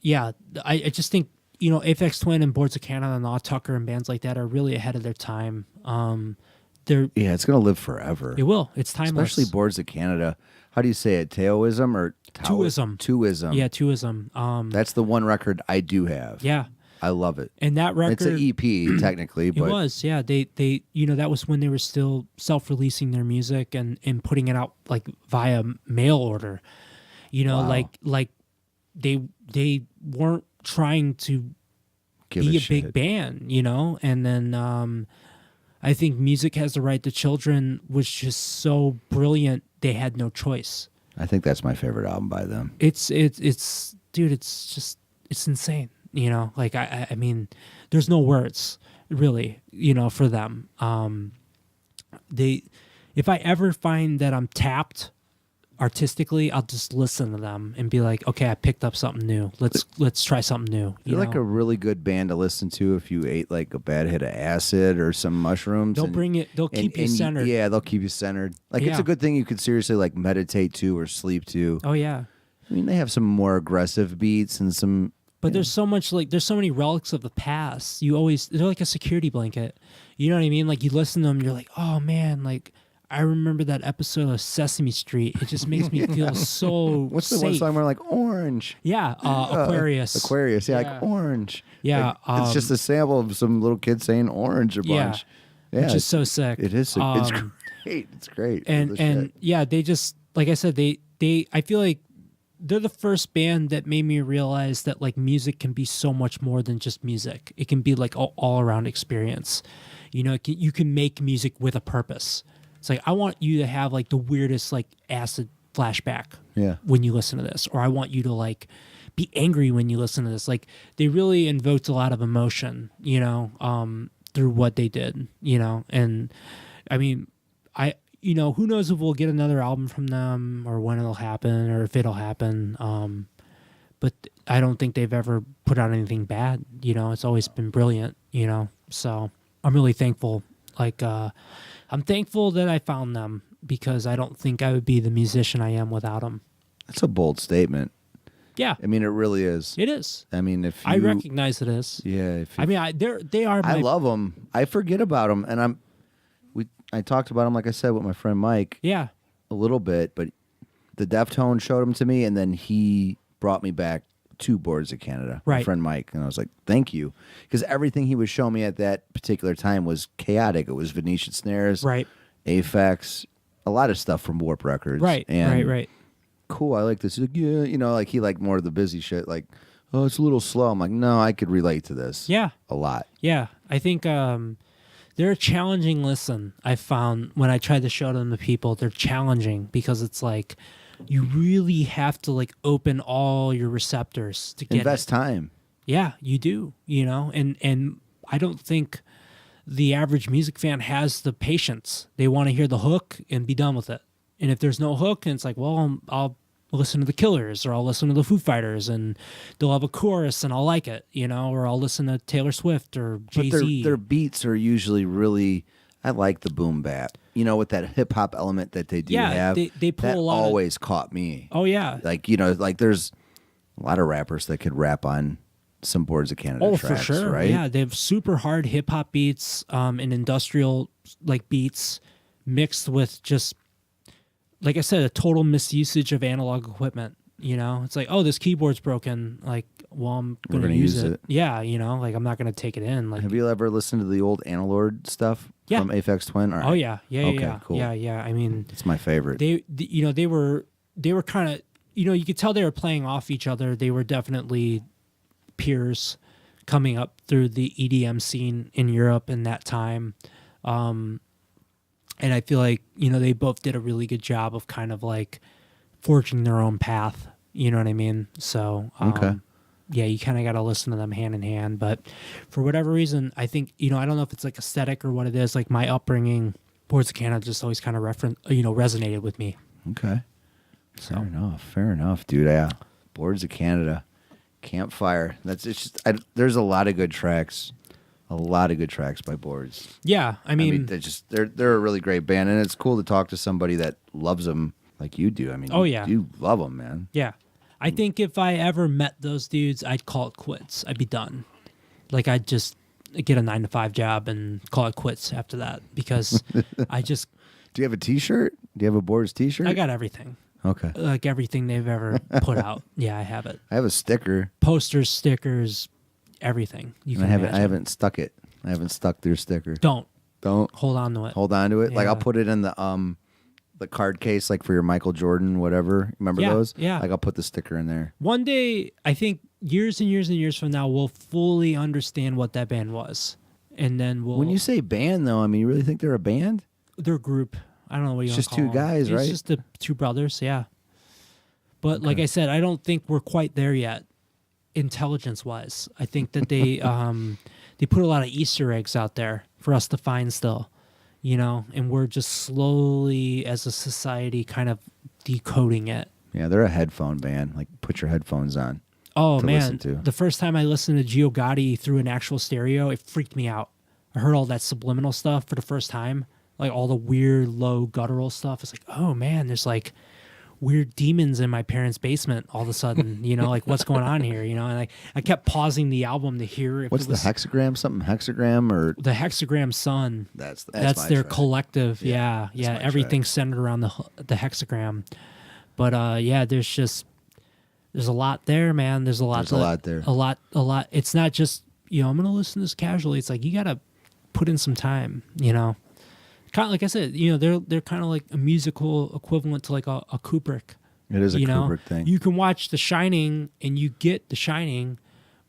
yeah, I just think, you know, Aphex Twin and Boards of Canada and Aw Tucker and bands like that are really ahead of their time. They're Yeah, it's gonna live forever. It will. It's timeless. Especially Boards of Canada. How do you say it? Taoism or Twoism. Twoism. Yeah, Twoism. That's the one record I do have. Yeah. I love it. And that record, It's an EP technically, it but was, yeah. They, you know, that was when they were still self-releasing their music and putting it out like via mail order. You know, Wow. like they weren't trying to give be a shit. big band, you know. And then I think Music Has the Right to Children was just so brilliant. They had no choice. I think that's my favorite album by them. It's dude. It's insane. You know, like I mean, there's no words really, you know, for them. If I ever find that I'm tapped artistically, I'll just listen to them and be like, okay, I picked up something new. Let's try something new. They're like know? a really good band to listen to if you ate like a bad hit of acid or some mushrooms. They'll bring it. They'll keep you centered. Yeah, they'll keep you centered. Like it's Yeah. a good thing you could seriously like meditate to or sleep to. Oh yeah. I mean, they have some more aggressive beats and some. But there's so much there's so many relics of the past. They're like a security blanket. You know what I mean? Like you listen to them, you're like, oh man, like I remember that episode of Sesame Street. It just makes me feel so What's the safe. one song where like orange? Yeah, Aquarius. Aquarius, yeah, Yeah. like orange. Yeah, Like, it's just a sample of some little kid saying orange a Yeah. bunch. Yeah, which is so sick. it is. It's great. It's great. And yeah, they just, like I said, they I feel like they're the first band that made me realize that like music can be so much more than just music. It can be like all around experience. You know, you can make music with a purpose. It's like I want you to have like the weirdest like acid flashback Yeah. when you listen to this, or I want you to like be angry when you listen to this. Like they really invoked a lot of emotion, you know, through what they did, you know. And I mean, you know, who knows if we'll get another album from them or when it'll happen or if it'll happen. But I don't think they've ever put out anything bad. You know, it's always been brilliant, you know. So I'm really thankful. Like, I'm thankful that I found them because I don't think I would be the musician I am without them. That's a bold statement. Yeah, I mean, it really is. it is. I mean, if you, I recognize it is. Yeah. If you, I mean, they are. I My, love them. I forget about them, and I talked about them, like I said, with my friend Mike Yeah, a little bit, but the Deftones showed them to me, and then he brought me back to Boards of Canada, my Right. friend Mike, and I was like, thank you, because everything he was showing me at that particular time was chaotic. It was Venetian Snares, right, Aphex, a lot of stuff from Warp Records, right, and right. cool, I like this. He's like, yeah, you know, like he liked more of the busy shit, like, oh, it's a little slow. I'm like, no, I could relate to this, Yeah, a lot. yeah. I think they're a challenging listen. I found when I tried to show them to people, they're challenging because it's like you really have to like open all your receptors to get Invest it. time. Yeah, you do. You know, and I don't think the average music fan has the patience. They want to hear the hook and be done with it. And if there's no hook, and it's like, well, I'll listen to the Killers or I'll listen to the Foo Fighters and they'll have a chorus and I'll like it, you know, or I'll listen to Taylor Swift or But Jay-Z. their beats are usually really. I like the boom bap. You know, with that hip hop element that they do Yeah, have. they pull that a lot of- always caught me. Oh yeah. Like, you know, like there's a lot of rappers that could rap on some Boards of Canada Oh, tracks, for sure. right? Yeah, they have super hard hip hop beats and industrial like beats mixed with just, like I said, a total misusage of analog equipment. You know, it's like, oh, this keyboard's broken. Like, well, I'm We're gonna gonna use use it. it. Yeah, you know, like I'm not gonna take it in. Like, Have you ever listened to the old Analord stuff Yeah. from Aphex Twin? All right. oh yeah, yeah, Okay, yeah, cool. yeah. I mean, It's my favorite. you know, they were kind of, you know, you could tell they were playing off each other. They were definitely peers coming up through the EDM scene in Europe in that time. And I feel like, you know, they both did a really good job of kind of like forging their own path. You know what I mean? So, Okay. yeah, you kind of got to listen to them hand in hand. But for whatever reason, I think, you know, I don't know if it's like aesthetic or what it is. Like my upbringing, Boards of Canada just always kind of resonated with me. Okay. Fair enough, dude. Yeah. Boards of Canada, Campfire. It's just there's a lot of good tracks. A lot of good tracks by Boards. Yeah, I mean they're a really great band, and it's cool to talk to somebody that loves them like you do. I mean, Oh, yeah. you love them, man. yeah. I think if I ever met those dudes, I'd call it quits. I'd be done. Like I'd just get a 9-to-5 job and call it quits after that because I just Do you have a T-shirt? Do you have a Boards T-shirt? I got everything. Okay. Like everything they've ever put out. Yeah, I have it. I have a sticker. Posters, stickers, everything. You And can I imagine. haven't stuck it. I haven't stuck their sticker. Don't Hold on to it. on to it. Like I'll Yeah. put it in the card case, like for your Michael Jordan, whatever. Remember Yeah, those? yeah. Like I'll put the sticker in there. One day, I think years and years and years from now, we'll fully understand what that band was, and then we'll. When you say band, though, I mean, you really think they're a band? their group, I don't know what you It's want just to call two guys, them. right? It's just the two brothers, yeah. But like I said, I don't think we're quite there yet, intelligence-wise. I think that they they put a lot of Easter eggs out there for us to find still, you know, and we're just slowly, as a society, kind of decoding it. Yeah, they're a headphone band. Like, put your headphones on. Oh To man, listen to. the first time I listened to Gio Gotti through an actual stereo, it freaked me out. I heard all that subliminal stuff for the first time, like all the weird low guttural stuff. It's like, oh man, there's like weird demons in my parents' basement all of a sudden, you know, like what's going on here, you know? And I kept pausing the album to hear if What's it the was hexagram? Something hexagram or the Hexagram Sun. that's That's my their track. collective. Yeah, Yeah. that's my Everything's centered around the hexagram. But yeah, there's a lot there, man. There's a lot. There's a lot there. A lot. It's not just, you know, I'm gonna listen to this casually. It's like you gotta put in some time, you know. Kind of like I said, you know, they're kind of like a musical equivalent to like a Kubrick. It is a you know? Kubrick thing. You can watch The Shining and you get The Shining,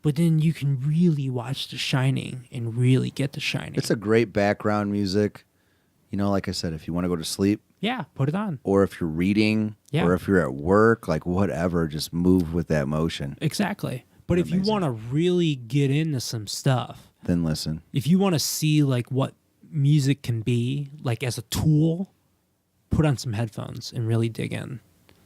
but then you can really watch The Shining and really get The Shining. It's a great background music. You know, like I said, if you want to go to sleep, yeah, put it on. or if you're reading, Yeah. or if you're at work, like whatever, just move with that motion. Exactly. But if you Amazing. want to really get into some stuff, Then listen. if you want to see like what music can be like as a tool, put on some headphones and really dig in,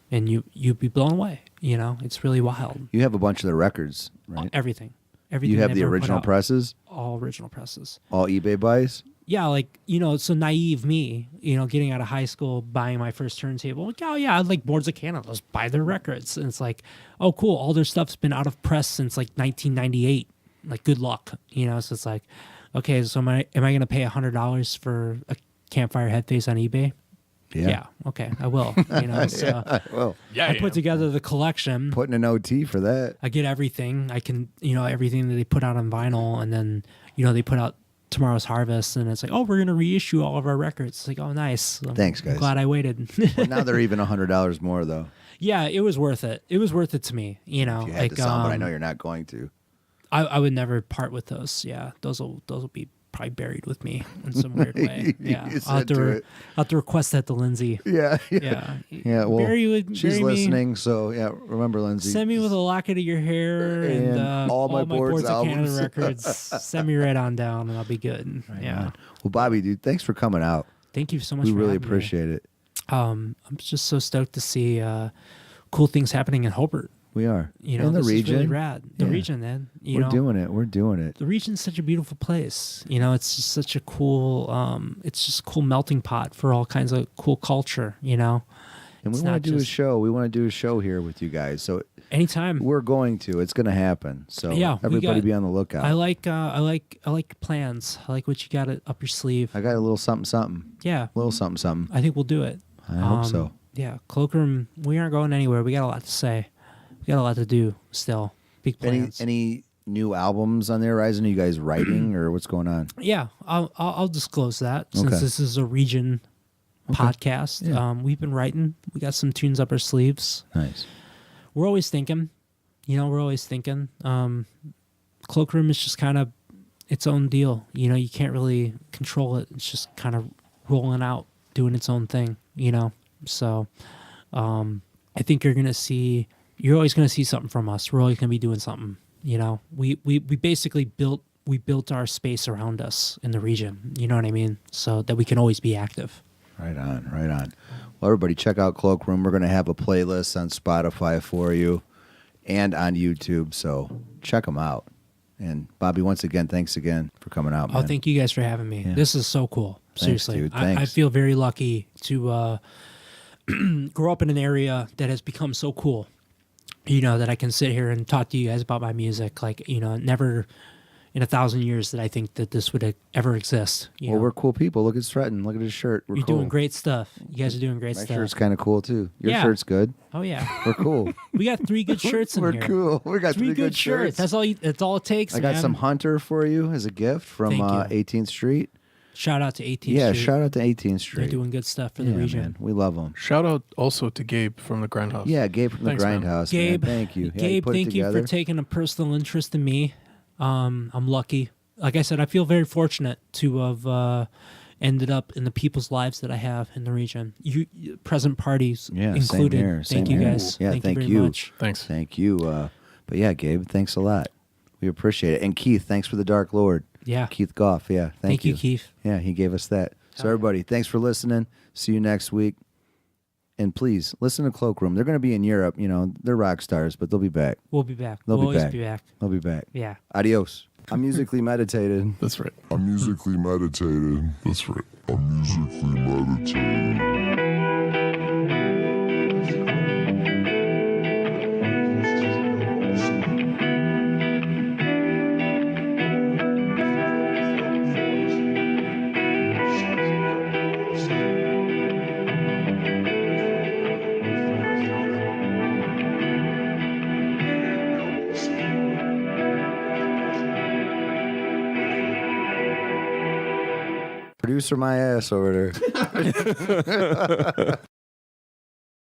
and you'd be blown away. You know, it's really wild. You have a bunch of the records, right? Everything. You have they've the ever put original out. presses, All original presses. all eBay buys. Yeah, like, you know, so naive me, you know, getting out of high school, buying my first turntable. Like, oh yeah, I like Boards of Canada. Let's buy their records. And it's like, oh cool, all their stuff's been out of press since like 1998. Like, good luck, you know. So it's like, okay, so am I going to pay $100 for a Campfire headface on eBay? Yeah. Okay, I will. You know, so Well, I put together the collection. putting an OT for that. I get everything. I can, you know, everything that they put out on vinyl, and then, you know, they put out Tomorrow's Harvest, and it's like, oh, we're gonna reissue all of our records. It's like, oh, nice. Thanks, guys. I'm glad I waited. But now they're even $100 more, though. Yeah, it was worth it. It was worth it to me. You know, If you had like to sell, but I know you're not going to. I would never part with those. Yeah, those will be probably buried with me in some weird way. Yeah, You I'll have said to, do it. I'll have to request that to Lindsay. Yeah. Yeah, Yeah, well, bury she's me. listening, so yeah, remember, Lindsay. Send me with a locket of your hair and, And all my Boards of Canada albums. records. Send me right on down, and I'll be good. Yeah. Well, Bobby, dude, thanks for coming out. Thank you so much. We for really having me. appreciate it. I'm just so stoked to see cool things happening in Hobart. We are. You know, in the this region. is really rad. The Yeah. region, man. You We're know, doing it. We're doing it. the region's such a beautiful place. You know, it's just such a cool. It's just a cool melting pot for all kinds of cool culture. You know, And we It's want not to do a just- show. We want to do a show here with you guys. So anytime. we're going to. It's going to happen. So Yeah, we everybody got- be on the lookout. I like plans. I like what you got up your sleeve. I got a little something, something. Yeah, little something, something. I think we'll do it. I hope so. Yeah, Cloakroom. We aren't going anywhere. We got a lot to say. We got a lot to do still. Big plans. Any new albums on the horizon? Are you guys writing or what's going on? Yeah, I'll disclose that since Okay. this is a region podcast. Yeah. We've been writing. We got some tunes up our sleeves. Nice. We're always thinking. We're always thinking. Cloakroom is just kind of its own deal. You can't really control it. It's just kind of rolling out, doing its own thing. So I think you're always gonna see something from us. We're always gonna be doing something. We basically built our space around us in the region. You know what I mean? So that we can always be active. Right on, right on. Well, everybody, check out Cloakroom. We're going to have a playlist on Spotify for you and on YouTube, so check them out. And Bobby, once again, thanks again for coming out, man. Oh, thank you guys for having me. Yeah. This is so cool. Seriously, dude. I Thanks. feel very lucky to grow up in an area that has become so cool. That I can sit here and talk to you guys about my music. Like, never in 1,000 years that I think that this would ever exist. Well, we're cool people. Look at Stretton. Look at his shirt. We're You're cool. doing great stuff. You guys are doing great My stuff. shirt's kind of cool, too. Your Yeah. shirt's good. Oh yeah, We're cool. we got 3 good shirts in We're here. cool. We got Three good shirts. That's all. That's all it takes. I got man. some Hunter for you as a gift from Thank you. 18th Street. Shout out to 18th Yeah, Street. shout out to 18th They're Street. doing good stuff for the region. Man. We love them. Shout out also to Gabe from the Grindhouse. Yeah, Gabe from Thanks, the man. Grindhouse. Gabe, man. Thank you. Yeah, Gabe, put it thank you together. for taking a personal interest in me. I'm lucky. Like I said, I feel very fortunate to have ended up in the people's lives that I have in the region. You present parties Yeah, included. same here. Thank same you here. guys. Yeah, thank thank you you. very much. Thanks. Thank you. But yeah, Gabe, thanks a lot. We appreciate it. And Keith, thanks for the Dark Lord. Yeah. Keith Goff. Yeah, Thank you, Keith. Yeah, he gave us that. So Hell yeah. everybody, thanks for listening. See you next week. And please listen to Cloakroom. They're going to be in Europe. They're rock stars, but they'll be back. We'll be back. They'll we'll be always back. be back. They'll be back. Yeah. Adios. I'm musically meditated. That's right. I'm musically meditated. That's right. I'm musically meditated. Producer my ass over there.